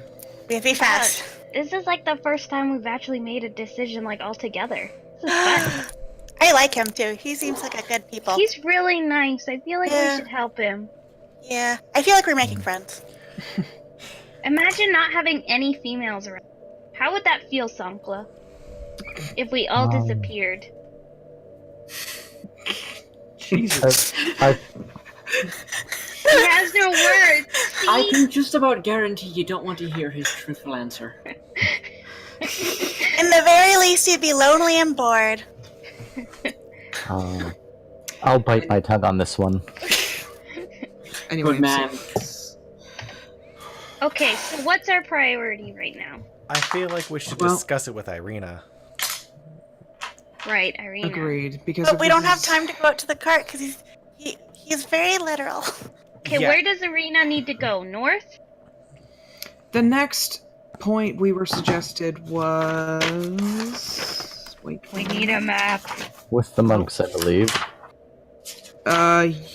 We have to be fast. This is like the first time we've actually made a decision like all together. This is fun. I like him too. He seems like a good people. He's really nice. I feel like Yeah. we should help him. Yeah. I feel like we're making friends. Imagine not having any females around. How would that feel, Sankla? If we all disappeared. Jesus. I He has no words. I See? can just about guarantee you don't want to hear his truthful answer. In the very least, you'd be lonely and bored. I'll bite my tongue on this one. Anyway, Good man. Okay, so what's our priority right now? I feel like we should Well- discuss it with Irina. Right, Irina. agreed. Because But if we this don't have is- time to go out to the cart because he's very literal. Okay, Yeah. where does Irina need to go? North? The next point we were suggested was. Wait. We need a map. With the monks, I believe.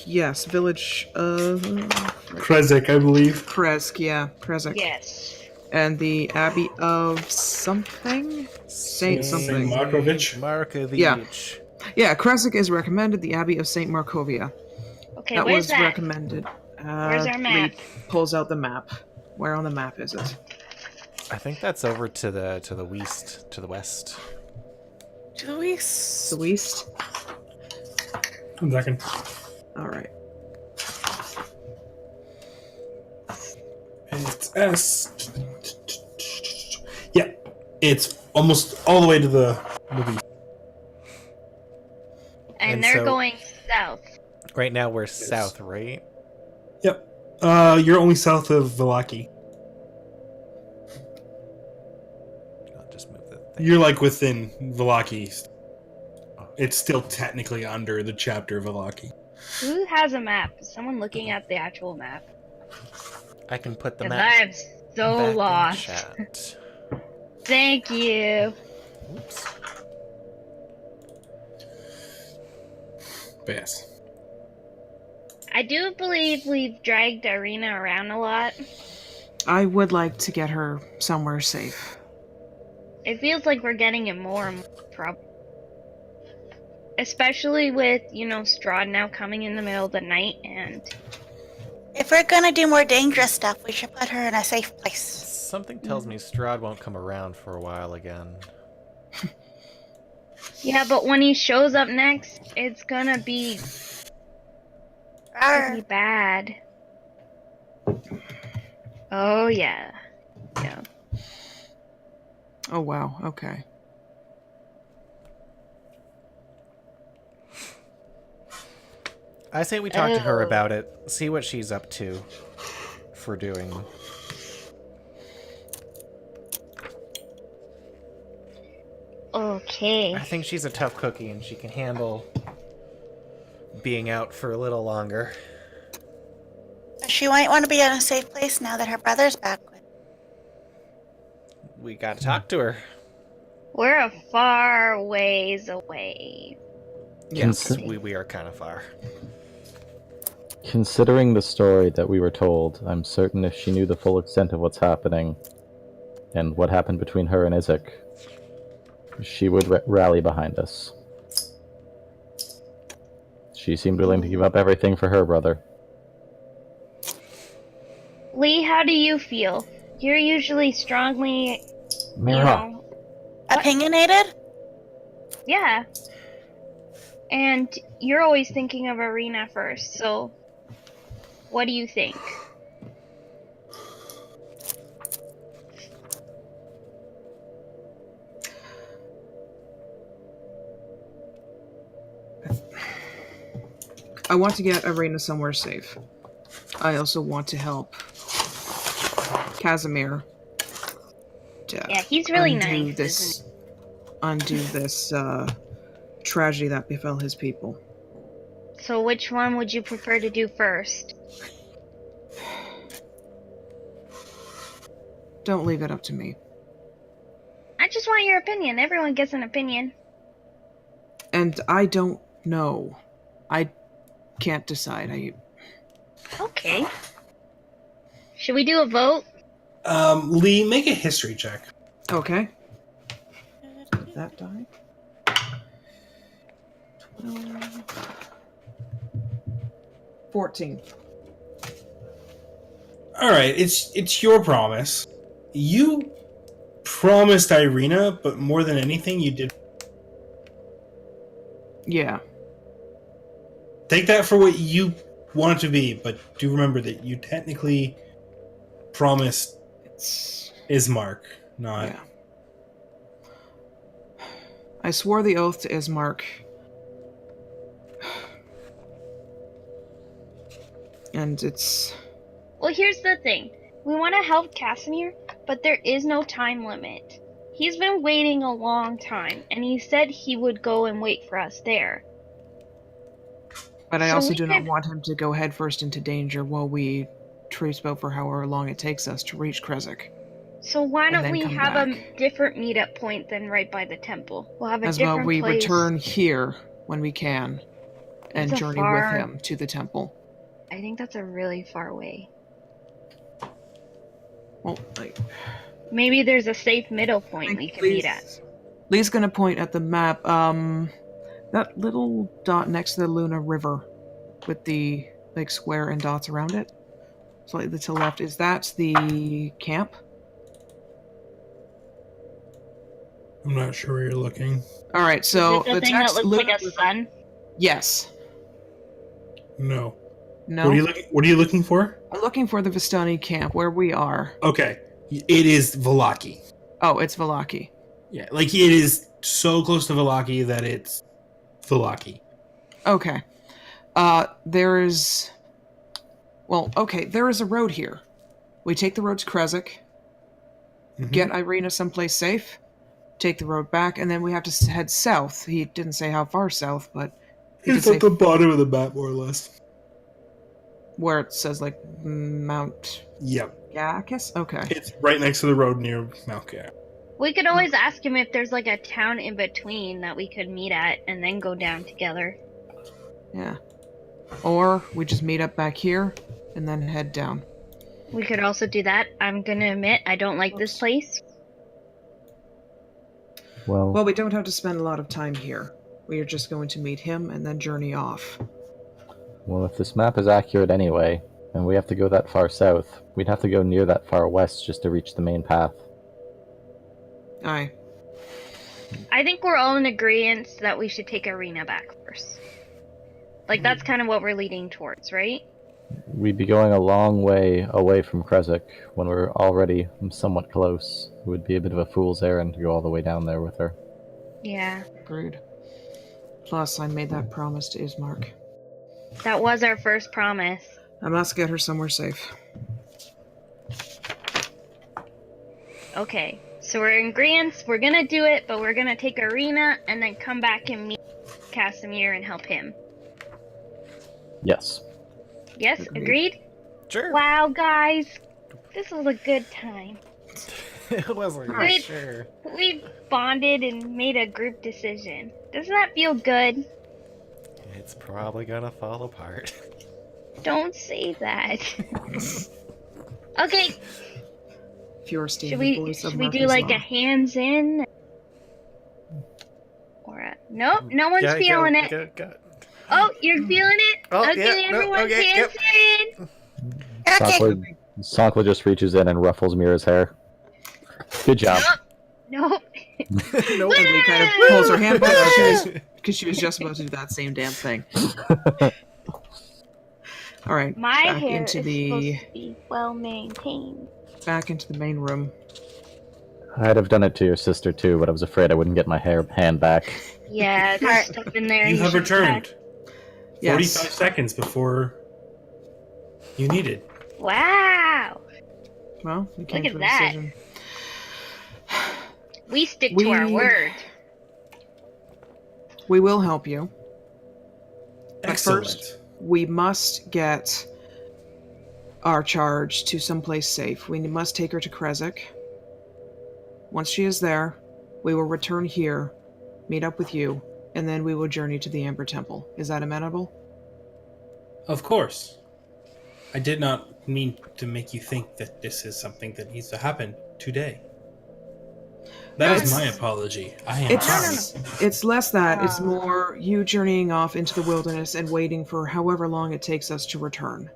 Yes, village of Krezek, I believe. Kresk, yeah, Krezek. Yes. And the Abbey of something? Saint something. Markovich. Markovich. Yeah. Yeah, Krezek is recommended, the Abbey of Saint Markovia. Okay, That where's was that? recommended. Where's our map? Lee pulls out the map. Where on the map is it? I think that's over to the west. Do we? The west? 1 second. Alright. It's S. Yeah, it's almost all the way to the east. And And they're so- going south. Right now we're south, right? Yep. You're only south of Vallaki. I'll just move the thing. You're like within Vallaki. Oh. It's still technically under the chapter of Vallaki. Who has a map? Is someone looking at the actual map? I can put the 'Cause map I'm so back lost. in chat. Thank you. Oops. But yes. I do believe we've dragged Irina around a lot. I would like to get her somewhere safe. It feels like we're getting in more and more trouble. Especially with, Strahd now coming in the middle of the night and... If we're gonna do more dangerous stuff, we should put her in a safe place. Something tells me Strahd won't come around for a while again. Yeah, but when he shows up next, it's gonna be pretty bad. Oh, yeah. Yeah. Oh, wow. Okay. I say we talk to her about it, see what she's up to for doing. Okay. I think she's a tough cookie and she can handle being out for a little longer. She might want to be in a safe place now that her brother's back with. We gotta talk to her. We're a far ways away. Yes, we are kind of far. Considering the story that we were told, I'm certain if she knew the full extent of what's happening and what happened between her and Isaac, she would rally behind us. She seemed willing to give up everything for her brother. Lee, how do you feel? You're usually strongly, Mira, Opinionated? Yeah. And you're always thinking of Irina first, so what do you think? I want to get Irina somewhere safe. I also want to help Casimir. Yeah, he's really nice. Undo this tragedy that befell his people. So which one would you prefer to do first? Don't leave it up to me. I just want your opinion. Everyone gets an opinion. And I don't know. I can't decide. Okay. Should we do a vote? Lee, make a history check. Okay. That die. 12. 14. Alright, it's your promise. You promised Irina, but more than anything, you did. Yeah. Take that for what you want it to be, but do remember that you technically promised Ismark, not... Yeah. I swore the oath to Ismark. And it's... Well, here's the thing. We want to help Casimir, but there is no time limit. He's been waiting a long time, and he said he would go and wait for us there. But I also do not want him to go headfirst into danger while we trace about for however long it takes us to reach Krezk. So why don't we have back. a different meetup point than right by the temple? We'll have a As different well, we place. return here when we can and It's a journey far- with him to the temple. I think that's a really far way. Well, Maybe there's a safe middle point we can meet at. Lee's gonna point at the map. That little dot next to the Luna River with the square and dots around it, slightly to the left. Is that the camp? I'm not sure where you're looking. All right, so Is it the thing text that looks Luna like a River- sun? Yes. No. No. What are you looking for? I'm looking for the Vistani camp where we are. Okay. It is Vallaki. Oh, it's Vallaki. Yeah, it is so close to Vallaki that it's Vallaki. Okay. There is a road here. We take the road to Krezk, get Irina someplace safe, take the road back, and then we have to head south. He didn't say how far south, but he did It's say at the bottom of the map, more or less. where it says, like, Mount Yep. Yakis? Okay. It's right next to the road near Mount Gare. We could always ask him if there's like a town in between that we could meet at and then go down together. Yeah. Or we just meet up back here and then head down. We could also do that. I'm gonna admit I don't like this place. Well, Well, we don't have to spend a lot of time here. We are just going to meet him and then journey off. if this map is accurate anyway, and we have to go that far south, we'd have to go near that far west just to reach the main path. Aye. I think we're all in agreement that we should take Arena back first. Like, that's kind of what we're leading towards, right? We'd be going a long way away from Kresik when we're already somewhat close. It would be a bit of a fool's errand to go all the way down there with her. Yeah. Agreed. Plus, I made that promise to Ismark. That was our first promise. I must get her somewhere safe. Okay. So we're in agreement. We're gonna do it, but we're gonna take Arena and then come back and meet Casimir and help him. Yes. Yes? Agreed? Sure. Wow, guys. This was a good time. It wasn't Wait. sure. We bonded and made a group decision. Doesn't that feel good? It's probably gonna fall apart. Don't say that. Okay, If you're Steve, should the we voice of should we do Murphy's like Law. a hands in? Or a nope, no one's Yeah, feeling it. Go. Oh, you're feeling it? Oh, Okay, yeah, no, everyone's okay, hands in. Sonkla just reaches in and ruffles Mira's hair. Good job. Nope. Nope. And Lee kind of pulls her hand back because she was just about to do that same damn thing. All right, My back hair into is the supposed to be well maintained. back into the main room. I'd have done it to your sister too, but I was afraid I wouldn't get my hand back. Yeah, there's stuff in there. You have should returned. check. 45 seconds before you needed. Wow. Well, we came Look to at a that. decision. We stick to our We- word. We will help you. But Excellent. first, we must get our charge to someplace safe. We must take her to Kresik. Once she is there, we will return here, meet up with you, and then we will journey to the Amber Temple. Is that amenable? Of course. I did not mean to make you think that this is something that needs to happen today. That is It's- my apology. I am It's sorry. it's less that. It's more you journeying off into the wilderness and waiting for however long it takes us to return.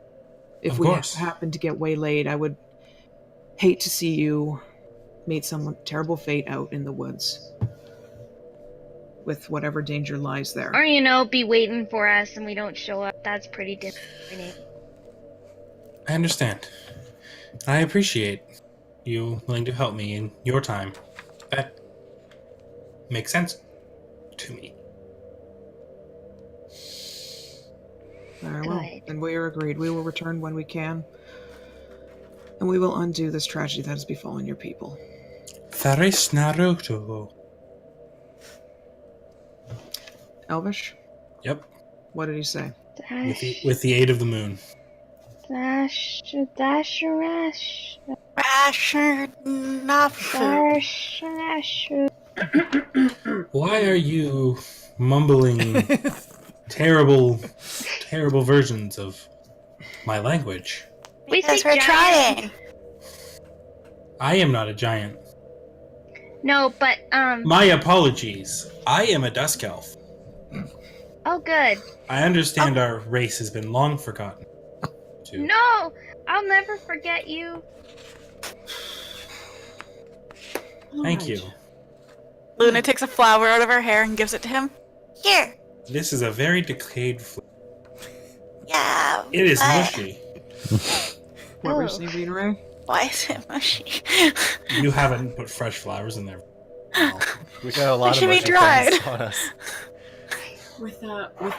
If Of we course. happen to get waylaid, I would hate to see you meet some terrible fate out in the woods with whatever danger lies there. Or, be waiting for us and we don't show up. That's pretty disappointing. I understand. I appreciate you willing to help me in your time. That makes sense to me. Very well. Good. Then we are agreed. We will return when we can. And we will undo this tragedy that has befallen your people. Tharis Naruto. Elvish, Yep. what did he say? With the aid of the moon. Dash. Rasher, not food. Why are you mumbling terrible versions of my language? We Because speak we're giant. trying. I am not a giant. No, but, My apologies. I am a dusk elf. oh, good. I understand our race has been long forgotten. Too. No! I'll never forget you. Thank you. Luna takes a flower out of her hair and gives it to him. Here. This is a very decayed flower. Yeah. It is but- mushy. What were you Oh. saying, Rena Ray? Why is it mushy? You haven't put fresh flowers in there. We got a lot It of should be mushy dried. things on us. With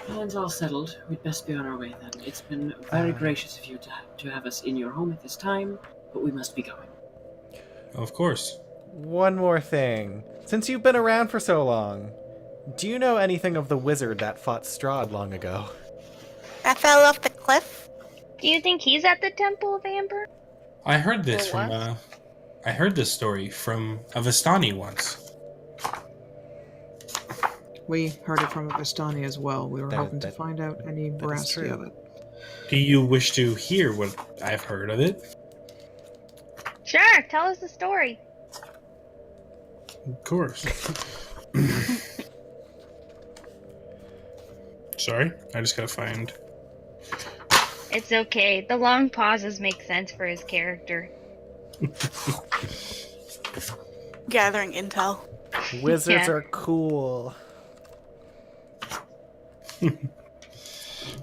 plans all settled, we'd best be on our way then. It's been very gracious of you to have us in your home at this time, but we must be going. of course. One more thing. Since you've been around for so long, do you know anything of the wizard that fought Strahd long ago? That fell off the cliff? Do you think he's at the Temple of Amber? I heard this Or from was? I heard this story from a Vistani once. We heard it from a Vistani as well. We were hoping to that- find out any is veracity true. of it. Do you wish to hear what I've heard of it? Sure, tell us the story. Of course. Sorry, I just gotta find. It's okay. The long pauses make sense for his character. Gathering intel. Wizards Yeah. are cool.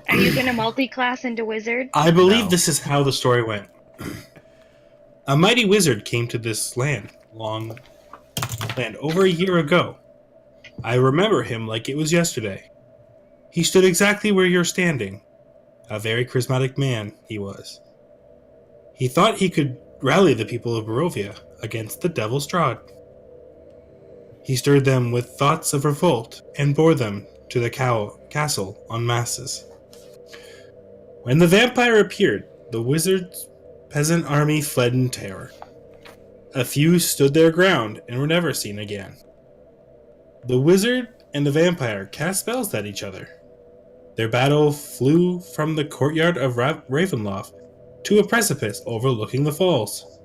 Are you gonna multi-class into wizard? I believe No. this is how the story went. A mighty wizard came to this land over a year ago. I remember him like it was yesterday. He stood exactly where you're standing. A very charismatic man he was. He thought he could rally the people of Barovia against the devil Strahd. He stirred them with thoughts of revolt and bore them to the castle en masses. When the vampire appeared, the wizard's peasant army fled in terror. A few stood their ground and were never seen again. The wizard and the vampire cast spells at each other. Their battle flew from the courtyard of Ravenloft to a precipice overlooking the falls.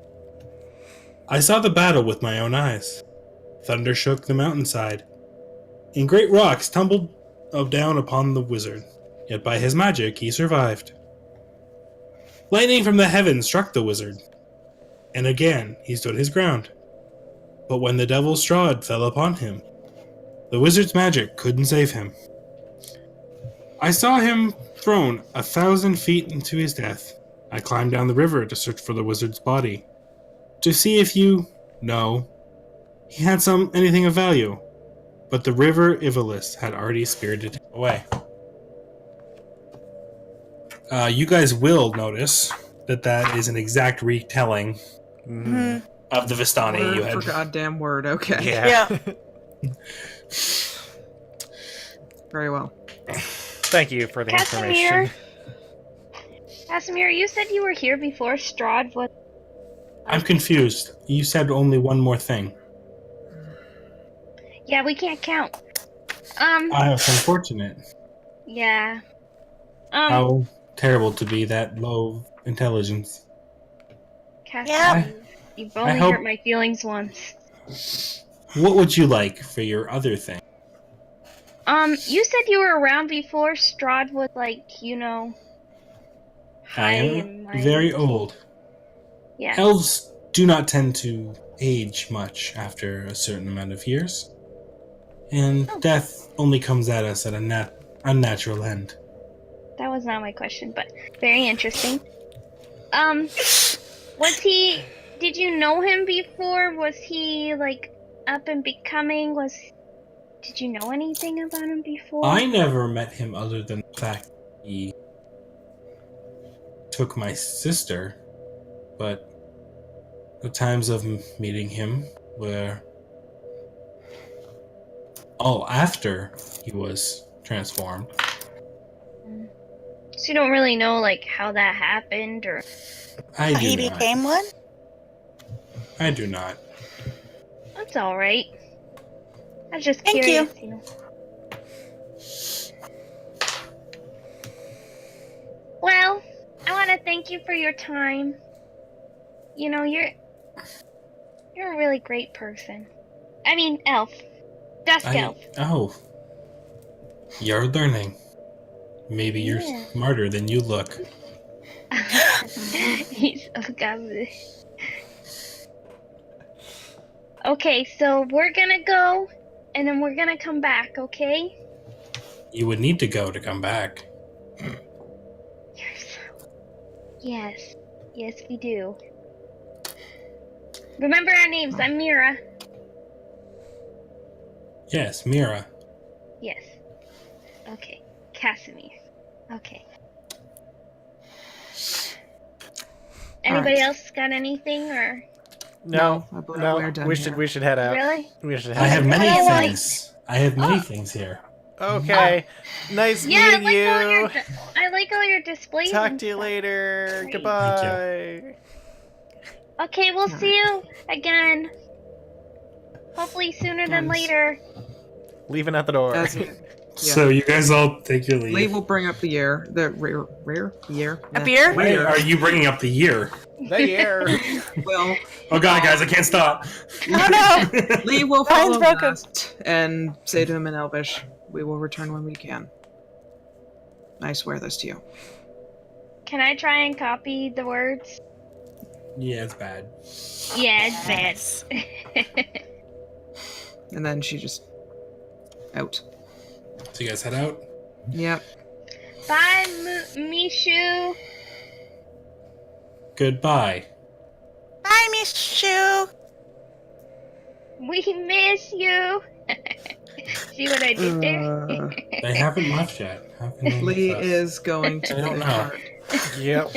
I saw the battle with my own eyes. Thunder shook the mountainside, and great rocks tumbled down upon the wizard, yet by his magic he survived. Lightning from the heavens struck the wizard, and again he stood his ground. But when the devil Strahd fell upon him, the wizard's magic couldn't save him. I saw him thrown 1,000 feet into his death. I climbed down the river to search for the wizard's body, to see if you know he had anything of value, but the river Ivalis had already spirited him away. You guys will notice that is an exact retelling Hmm. of the Vistani you Word had. for goddamn word. Okay. Yeah. Very well. Thank you for the information. Casimir, you said you were here before Strahd was. I'm confused. You said only one more thing. Yeah, we can't count. That's unfortunate. Yeah. How terrible to be that low intelligence. Casimir, Yeah. you've only hope- hurt my feelings once. What would you like for your other thing? You said you were around before Strahd was I high am and mighty. very old. Yeah. Elves do not tend to age much after a certain amount of years. And death only comes at us at a unnatural end. That was not my question, but very interesting. Did you know him before? Was he, up and becoming? Did you know anything about him before? I never met him other than the fact he took my sister, but the times of meeting him were all after he was transformed. So you don't really know, how that happened, or... I He do not. became one? I do not. That's alright. I was just Thank curious, you. know. Well, I want to thank you for your time. You're a really great person. I mean, elf. Dusk elf. Oh. You're learning. Maybe you're Yeah. smarter than you look. He's so godly. Okay, so we're gonna go, and then we're gonna come back, okay? You would need to go to come back. Yes. Yes, we do. Remember our names. I'm Mira. Yes, Mira. Yes. Okay. Casimir. Okay. Anybody else got anything, or? No, I believe no. we're done We here. should head out. Really? We should I head have out. many I don't like- things. I have many things here. Okay. Nice Yeah, I meeting like all you. your I like all your displays. Talk and to you stuff. later. Great. Goodbye. Okay, we'll see you again. Hopefully sooner than Yes. later. Leaving at the door. That's it. So you guys all take your leave. Lee will bring up the year. The rear? The year? A beer? Wait, are you bringing up the year? There. Well, Oh god, guys, I can't stop. Oh no! Lee will Ryan's follow broken. last and say to him in Elvish, "We will return when we can." I swear this to you. Can I try and copy the words? Yeah, it's bad. Yeah, it's bad. And then she just out. So you guys head out? Yep. Bye, Mishu. Goodbye. Bye, Miss Shu. We miss you. See what I did there? They haven't left yet. How can they Lee leave us? is going to I don't the know. cart. Yep. All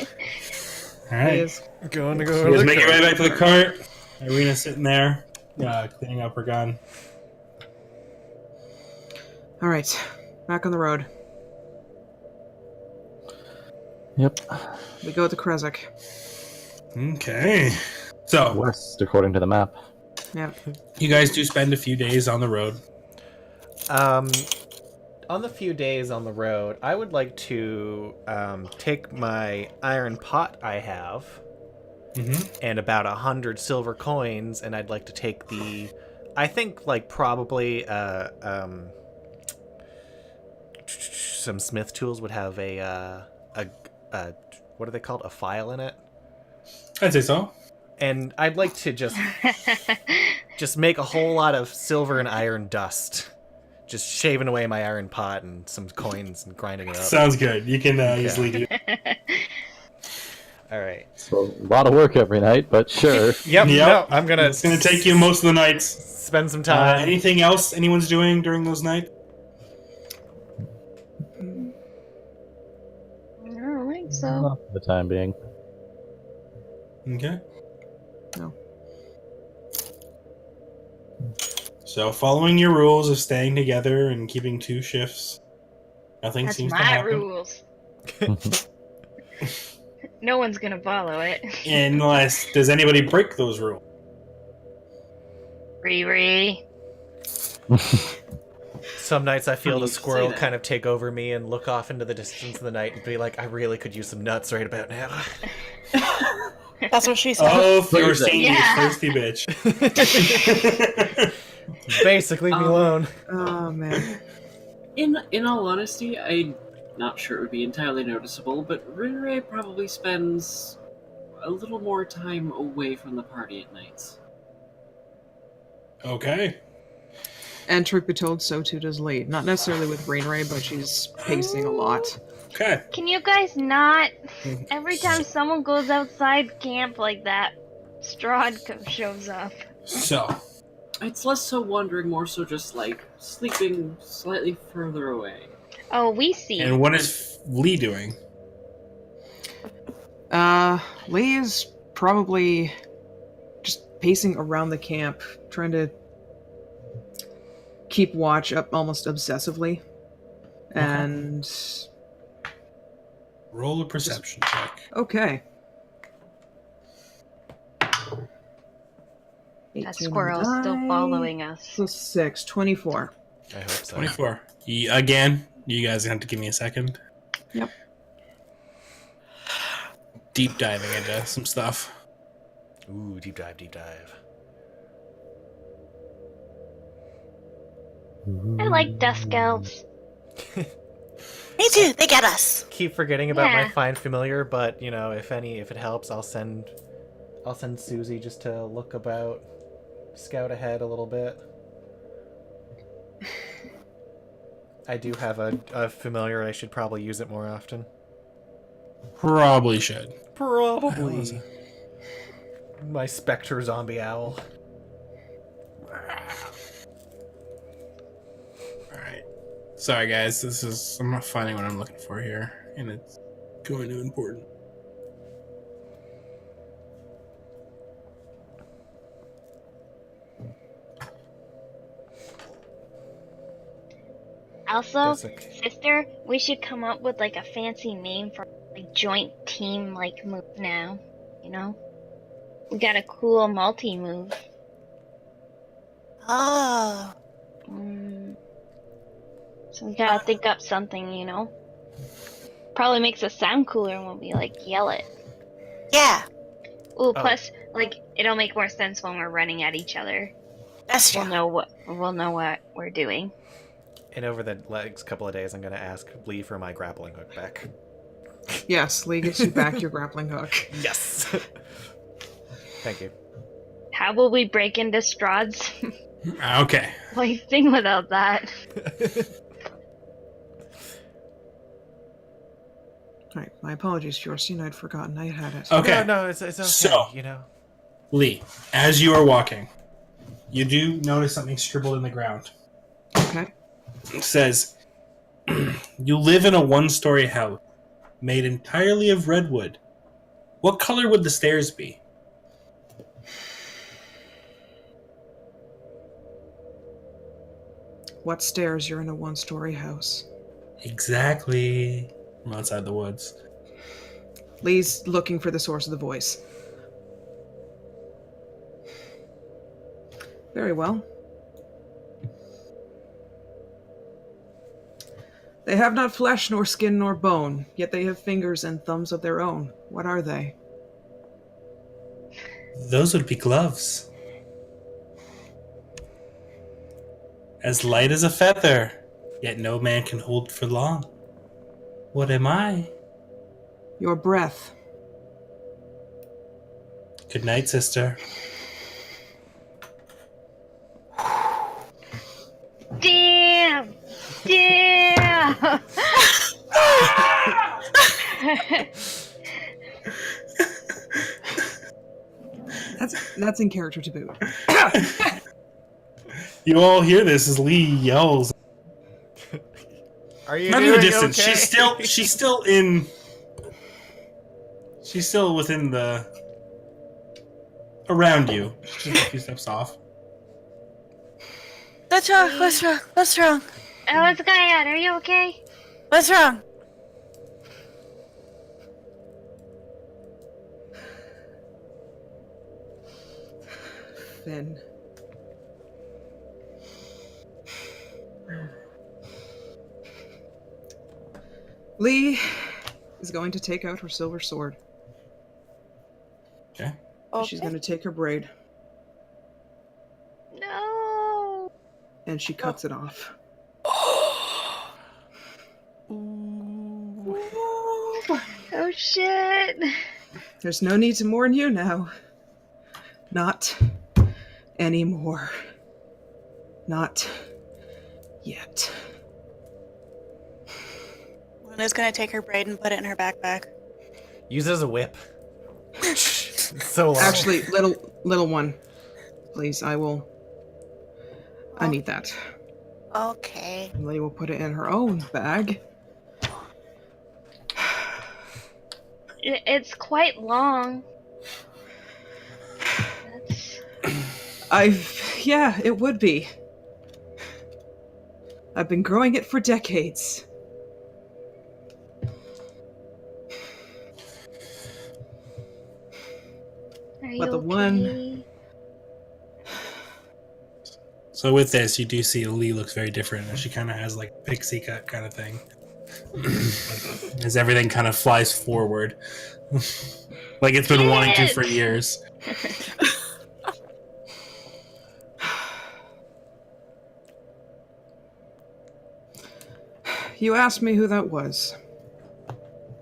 He right. is Going to So go you to guys the make your way car. back to the cart. Irena's sitting there, cleaning up her gun. all right. Back on the road. Yep. We go to Krezek. Okay. So West, according to the map. Yep. you guys do spend a few days on the road. On the few days on the road, I would like to take my iron pot I have Mm-hmm. and about 100 silver coins, and I'd like to take the, I think like probably some smith tools would have a what are they called? A file in it, I'd say so. and I'd like to just make a whole lot of silver and iron dust. Just shaving away my iron pot and some coins and grinding it up. Sounds good. You can easily do. All right. So a lot of work every night, but sure. Yep. Yep. No, I'm gonna. It's gonna take you most of the nights. spend some time. Anything else anyone's doing during those nights? I don't think so. Not for the time being. Okay. No. So, following your rules of staying together and keeping 2 shifts, nothing That's seems to my happen. rules. No one's gonna follow it. Unless, does anybody break those rules? Riri. Some nights I feel Funny the you should say squirrel that. kind of take over me and look off into the distance in the night and be like, I really could use some nuts right about now. That's what she said. Oh, you're saying Yeah. you thirsty bitch. Basically, leave me alone. Oh man. In all honesty, I'm not sure it would be entirely noticeable, but Rinray probably spends a little more time away from the party at nights. Okay. And truth be told, so too does Lee. Not necessarily with Rainray, but she's pacing a lot. Okay. Can you guys not? Every time someone goes outside camp like that, Strahd shows up. So, It's less so wandering, more so just like sleeping slightly further away. Oh, we see. and what is Lee doing? Lee is probably just pacing around the camp, trying to keep watch up almost obsessively. And Roll a perception check. okay. That 18 squirrel's still die. following us. So 6, 24. I hope so. 24. Again, you guys have to give me a second. Yep. Deep diving into some stuff. Ooh, deep dive, deep dive. I like dusk elves. Me too. They get us. Keep forgetting about my Yeah. find familiar, but you know, if it helps, I'll send Susie just to look about, scout ahead a little bit. I do have a familiar. I should probably use it more often. Probably should. Probably. My spectre zombie owl. Alright. Sorry, guys. I'm not finding what I'm looking for here, and it's going to important. Also, Isaac. sister, we should come up with like a fancy name for like joint team like move now. You know, we got a cool multi move. Oh. So we gotta think up something, you know. Probably makes us sound cooler when we like yell it. Yeah, Ooh, plus like it'll make more sense when we're running at each other. that's true. We'll know what we're doing. And over the next couple of days, I'm going to ask Lee for my grappling hook back. Yes, Lee gets you back your grappling hook. Yes. Thank you. How will we break into Strahd's Okay. life thing without that? Right, my apologies, Jorstine. I'd forgotten I had it. Okay. No, it's okay. So- you know. Lee, as you are walking, you do notice something scribbled in the ground. Okay. It says, "You live in a one-story house made entirely of redwood. What color would the stairs be?" What stairs? You're in a one-story house. Exactly. From outside the woods. Lee's looking for the source of the voice. Very well. They have not flesh nor skin nor bone, yet they have fingers and thumbs of their own. What are they? Those would be gloves. As light as a feather, yet no man can hold for long. What am I? Your breath. Good night, sister. Damn! Damn! That's in character to boot. You all hear this as Lee yells. Are you Not in doing the distance. okay? She's still in. She's still within the. Around you. She's a few steps off. What's wrong? What's wrong? What's wrong? What's going on? Are you okay? What's wrong? Finn. Lee is going to take out her silver sword. Okay. She's going to take her braid No. and she cuts it off. Oh shit. There's no need to mourn you now. Not anymore. Not yet. Luna's gonna take her braid and put it in her backpack. Use it as a whip. It's so long. Actually, little one, please. I need that. Okay. Lee will put it in her own bag. It's quite long. Yeah, it would be. I've been growing it for decades. Are you But the okay? one- So with this, you do see Lee looks very different. And she kind of has like a pixie cut kind of thing. As everything kind of flies forward. Like it's been wanting to for years. You asked me who that was.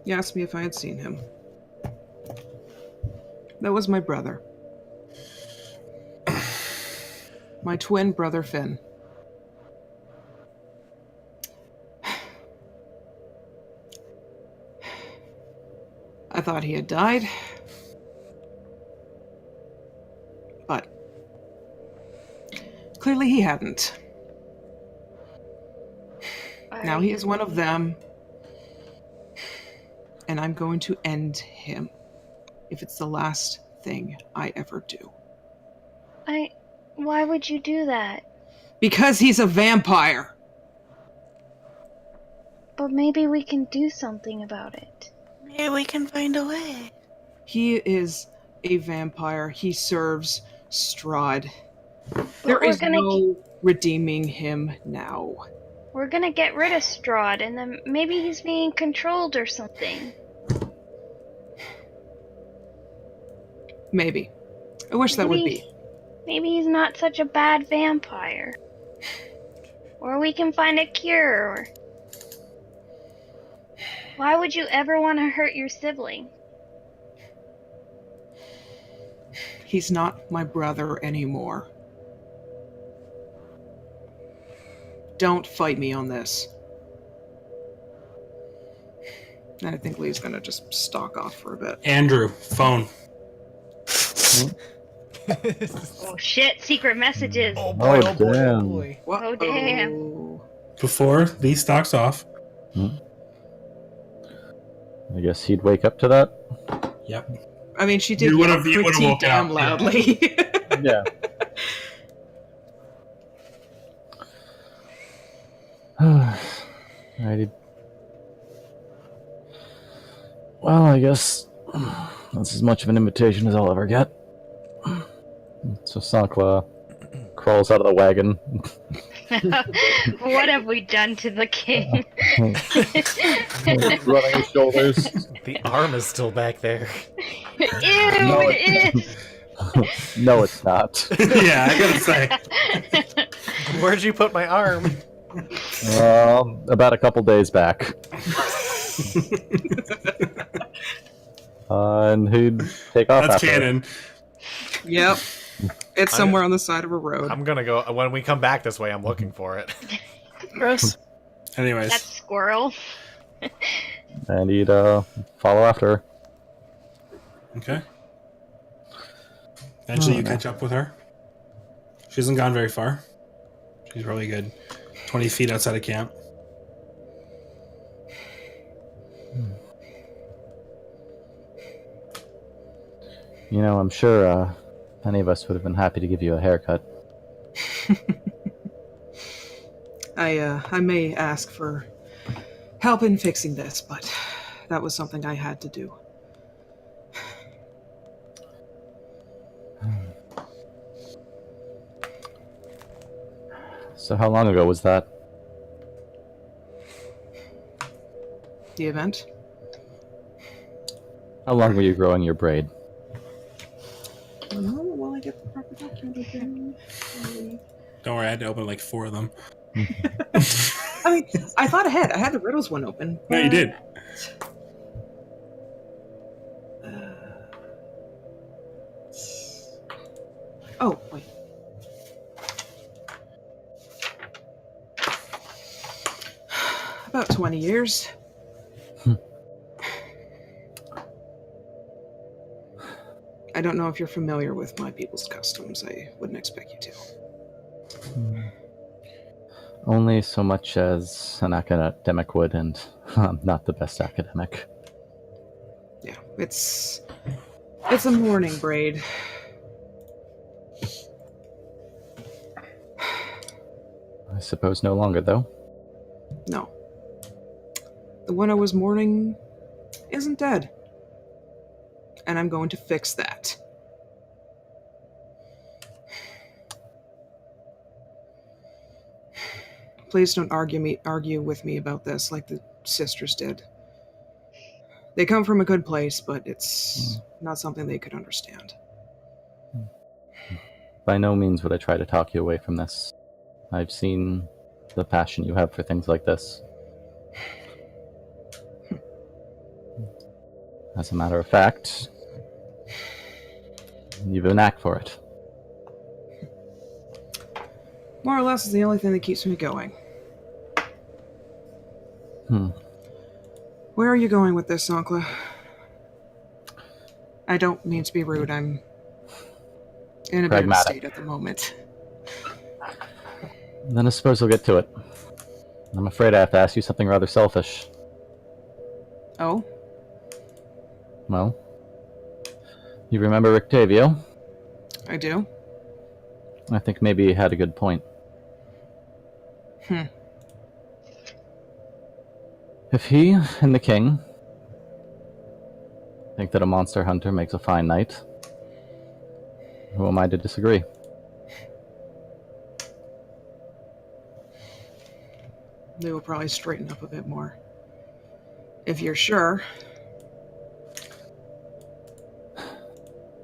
You asked me if I had seen him. That was my brother. My twin brother, Finn. I thought he had died. But clearly he hadn't. Now he is one of them. And I'm going to end him. If it's the last thing I ever do. Why would you do that? Because he's a vampire. but maybe we can do something about it. Maybe we can find a way. He is a vampire. He serves Strahd. But There we're is gonna no redeeming him now. we're gonna get rid of Strahd, and then maybe he's being controlled or something. Maybe. I wish that would be. Maybe he's not such a bad vampire. Or we can find a cure, or... Why would you ever want to hurt your sibling? He's not my brother anymore. Don't fight me on this. And I think Lee's gonna just stalk off for a bit. Andrew, phone. Oh shit, secret messages. Oh boy, Oh, oh boy, damn. oh boy. Oh, damn. Before Lee stalks off. I guess he'd wake up to that. Yep. I mean, she did You would've pretty woken damn up, loudly. Yeah. Alrighty. Well, I guess that's as much of an invitation as I'll ever get. So Sankla crawls out of the wagon. What have we done to the king? Running his shoulders. The arm is still back there. Ew, No, it is! No, it's not. Yeah, I gotta say. Where'd you put my arm? About a couple days back. And he'd take off That's after. canon. Yep. It's somewhere on the side of a road. I'm gonna go, when we come back this way, I'm looking for it. Gross. Anyways. That squirrel. And he'd follow after her. Okay. Eventually you catch up with her. She hasn't gone very far. She's probably good 20 feet outside of camp. You know, I'm sure any of us would have been happy to give you a haircut. I may ask for help in fixing this, but that was something I had to do. So how long ago was that? The event? How long were you growing your braid? Will I get the proper document again? Don't worry, I had to open like 4 of them. I mean, I thought ahead. I had the riddles one open. No, you did. Oh, wait. About 20 years. I don't know if you're familiar with my people's customs. I wouldn't expect you to. Only so much as an academic would, and I'm not the best academic. Yeah, it's a mourning braid. I suppose no longer, though. No. The one I was mourning isn't dead. And I'm going to fix that. Please don't argue with me about this like the sisters did. They come from a good place, but it's not something they could understand. By no means would I try to talk you away from this. I've seen the passion you have for things like this. As a matter of fact, you've a knack for it. More or less is the only thing that keeps me going. Where are you going with this, Sankla? I don't mean to be rude. I'm in a bit of a state at the moment. Then I suppose we'll get to it. I'm afraid I have to ask you something rather selfish. Oh? Well, you remember Rictavio? I do? I think maybe he had a good point. If he and the king think that a monster hunter makes a fine knight, who am I to disagree? They will probably straighten up a bit more. If you're sure.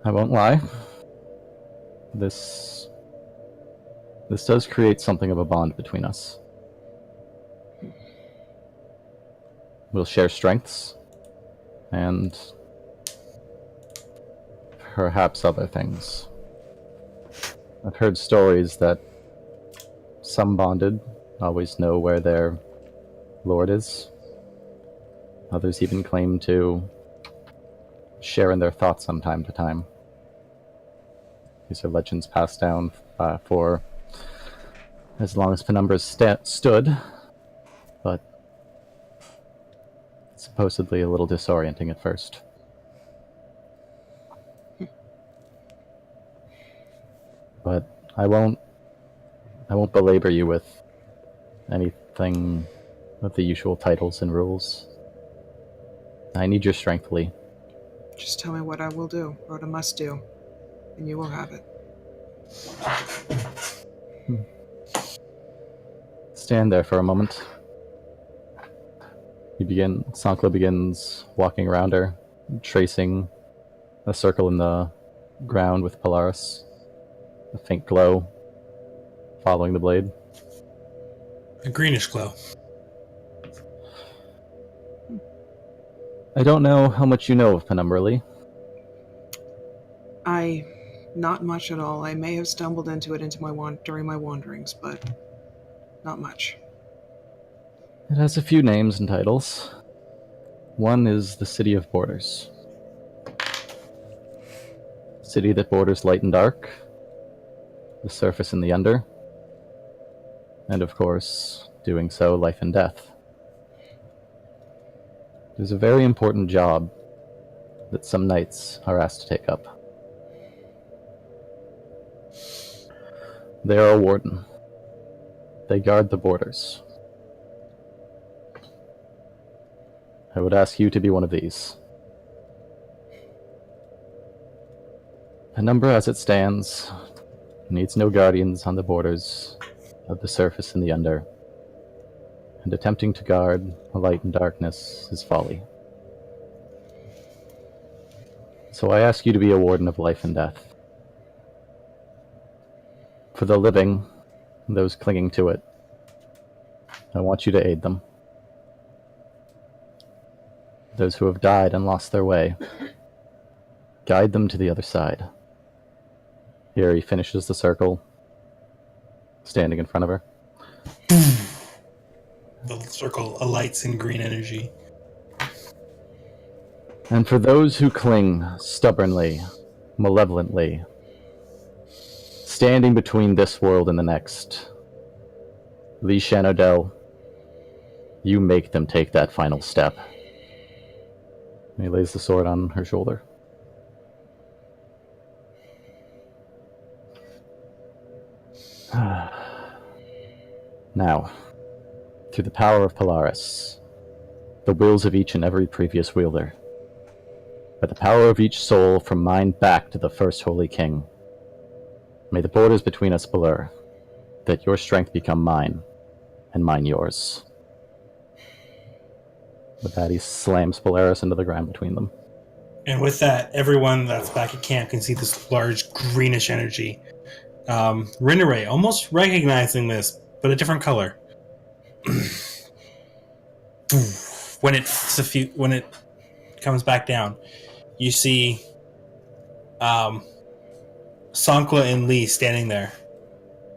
I won't lie. This does create something of a bond between us. We'll share strengths, and perhaps other things. I've heard stories that some bonded always know where their lord is. Others even claim to share in their thoughts from time to time. These are legends passed down for as long as Penumbra's stood, but supposedly a little disorienting at first. But I won't belabor you with anything of the usual titles and rules. I need your strength, Lee. Just tell me what I will do, or what I must do, and you will have it. Stand there for a moment. Sankla begins walking around her, tracing a circle in the ground with Polaris. A faint glow following the blade. A greenish glow. I don't know how much you know of Penumbra, Lee. Not much at all. I may have stumbled into it during my wanderings, but not much. It has a few names and titles. One is the City of Borders. City that borders light and dark, the surface and the under, and of course, doing so, life and death. It is a very important job that some knights are asked to take up. They are a warden. They guard the borders. I would ask you to be one of these. Penumbra, as it stands, needs no guardians on the borders of the surface and the under, and attempting to guard the light and darkness is folly. So I ask you to be a warden of life and death. For the living, those clinging to it, I want you to aid them. Those who have died and lost their way, guide them to the other side. Here he finishes the circle, standing in front of her. The circle alights in green energy. And for those who cling stubbornly, malevolently, standing between this world and the next, Lee Shanodel, you make them take that final step. And he lays the sword on her shoulder. Now, through the power of Polaris, the wills of each and every previous wielder, by the power of each soul from mine back to the first Holy King, may the borders between us blur, that your strength become mine, and mine yours. With that, he slams Polaris into the ground between them. And with that, everyone that's back at camp can see this large greenish energy. Rinneray, almost recognizing this, but a different color. When it comes back down, you see Sankla and Lee standing there,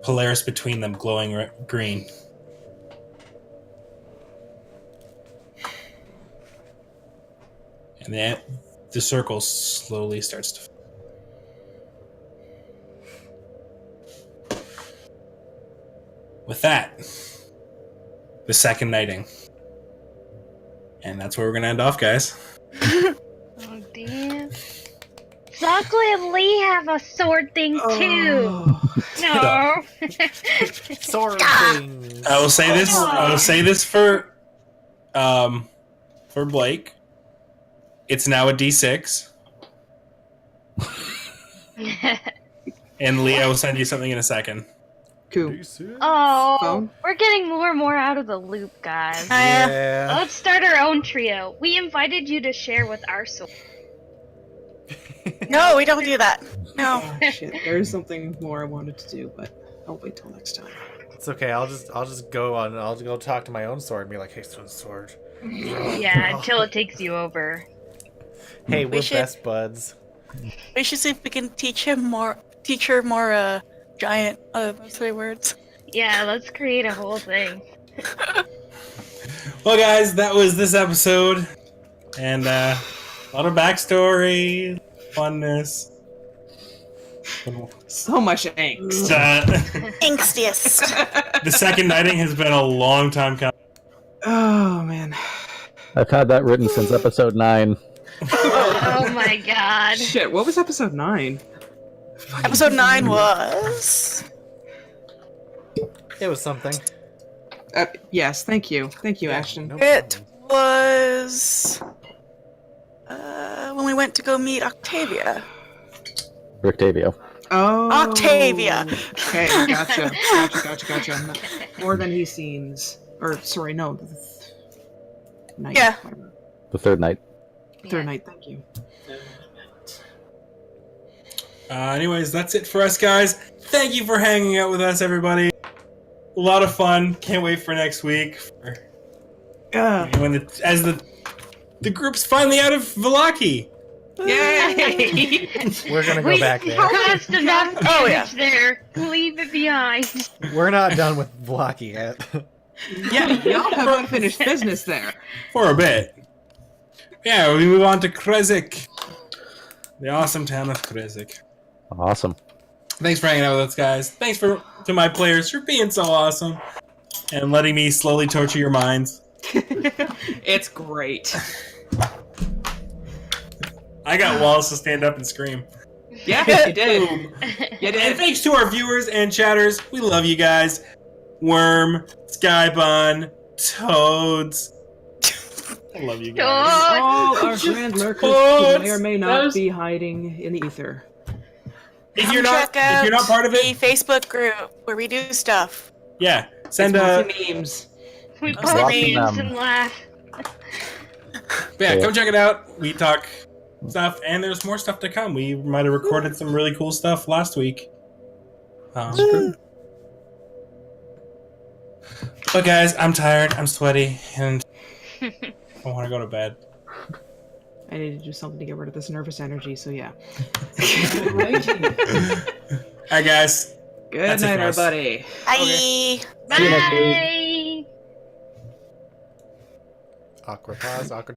Polaris between them, glowing green. And then the circle slowly starts to... With that, the second knighting. And that's where we're going to end off, guys. Oh, damn. Sakla and Lee have a sword thing, too. Oh. No. Sword thing. I will say this for for Blake. It's now a D6. And Leah will send you something in a second. Cool. Oh, Phone? we're getting more and more out of the loop, guys. Yeah. Let's start our own trio. We invited you to share with our soul. No, we don't do that. No. Oh, shit. There's something more I wanted to do, but I'll wait till next time. It's okay. I'll just go on. I'll go talk to my own sword and be like, "Hey, sword." Yeah, until it takes you over. Hey, We we're should- best buds. We should see if we can teach her more giant, what's the words? Yeah, let's create a whole thing. Well, guys, that was this episode. And a lot of backstory, funness. So much angst. Angstiest. The second nighting has been a long time coming. Oh, man. I've had that written since episode 9. Oh my god. Shit, what was episode 9? Episode 9 was... It was something. Yes, thank you. Thank you, Yeah, Ashton. no It problem. was... when we went to go meet Octavia. Rictavio. Oh. Octavia. Okay, gotcha. Gotcha. More than he seems. Or, sorry, no. Night. Yeah. Whatever. The third night. Third night, thank you. Anyways, that's it for us, guys. Thank you for hanging out with us, everybody. A lot of fun. Can't wait for next week. When the group's finally out of Vallaki. Yay! We're gonna go back there. Caused enough damage Oh, yeah. there. Leave it behind. We're not done with Vallaki yet. Yeah, y'all have unfinished business there. For a bit. Yeah, we move on to Krezik. The awesome town of Krezik. Awesome. Thanks for hanging out with us, guys. Thanks to my players for being so awesome. And letting me slowly torture your minds. It's great. I got walls to stand up and scream. Yeah, you did. You And did. thanks to our viewers and chatters. We love you guys. Worm, Skybun, Toads. I love you guys. Oh, All our grand lurkers who Oh, may or may not be hiding in the ether. If you're not part of the it, Facebook group where we do stuff. yeah, send It's a mostly memes. we Lots post of memes them. and laugh. come check it out. We talk stuff, and there's more stuff to come. We might have recorded some really cool stuff last week. But guys, I'm tired. I'm sweaty, and I want to go to bed. I need to do something to get rid of this nervous energy, so yeah. All right, guys. Good That's it night, for us. everybody. Bye. Bye. Awkward pause, awkward.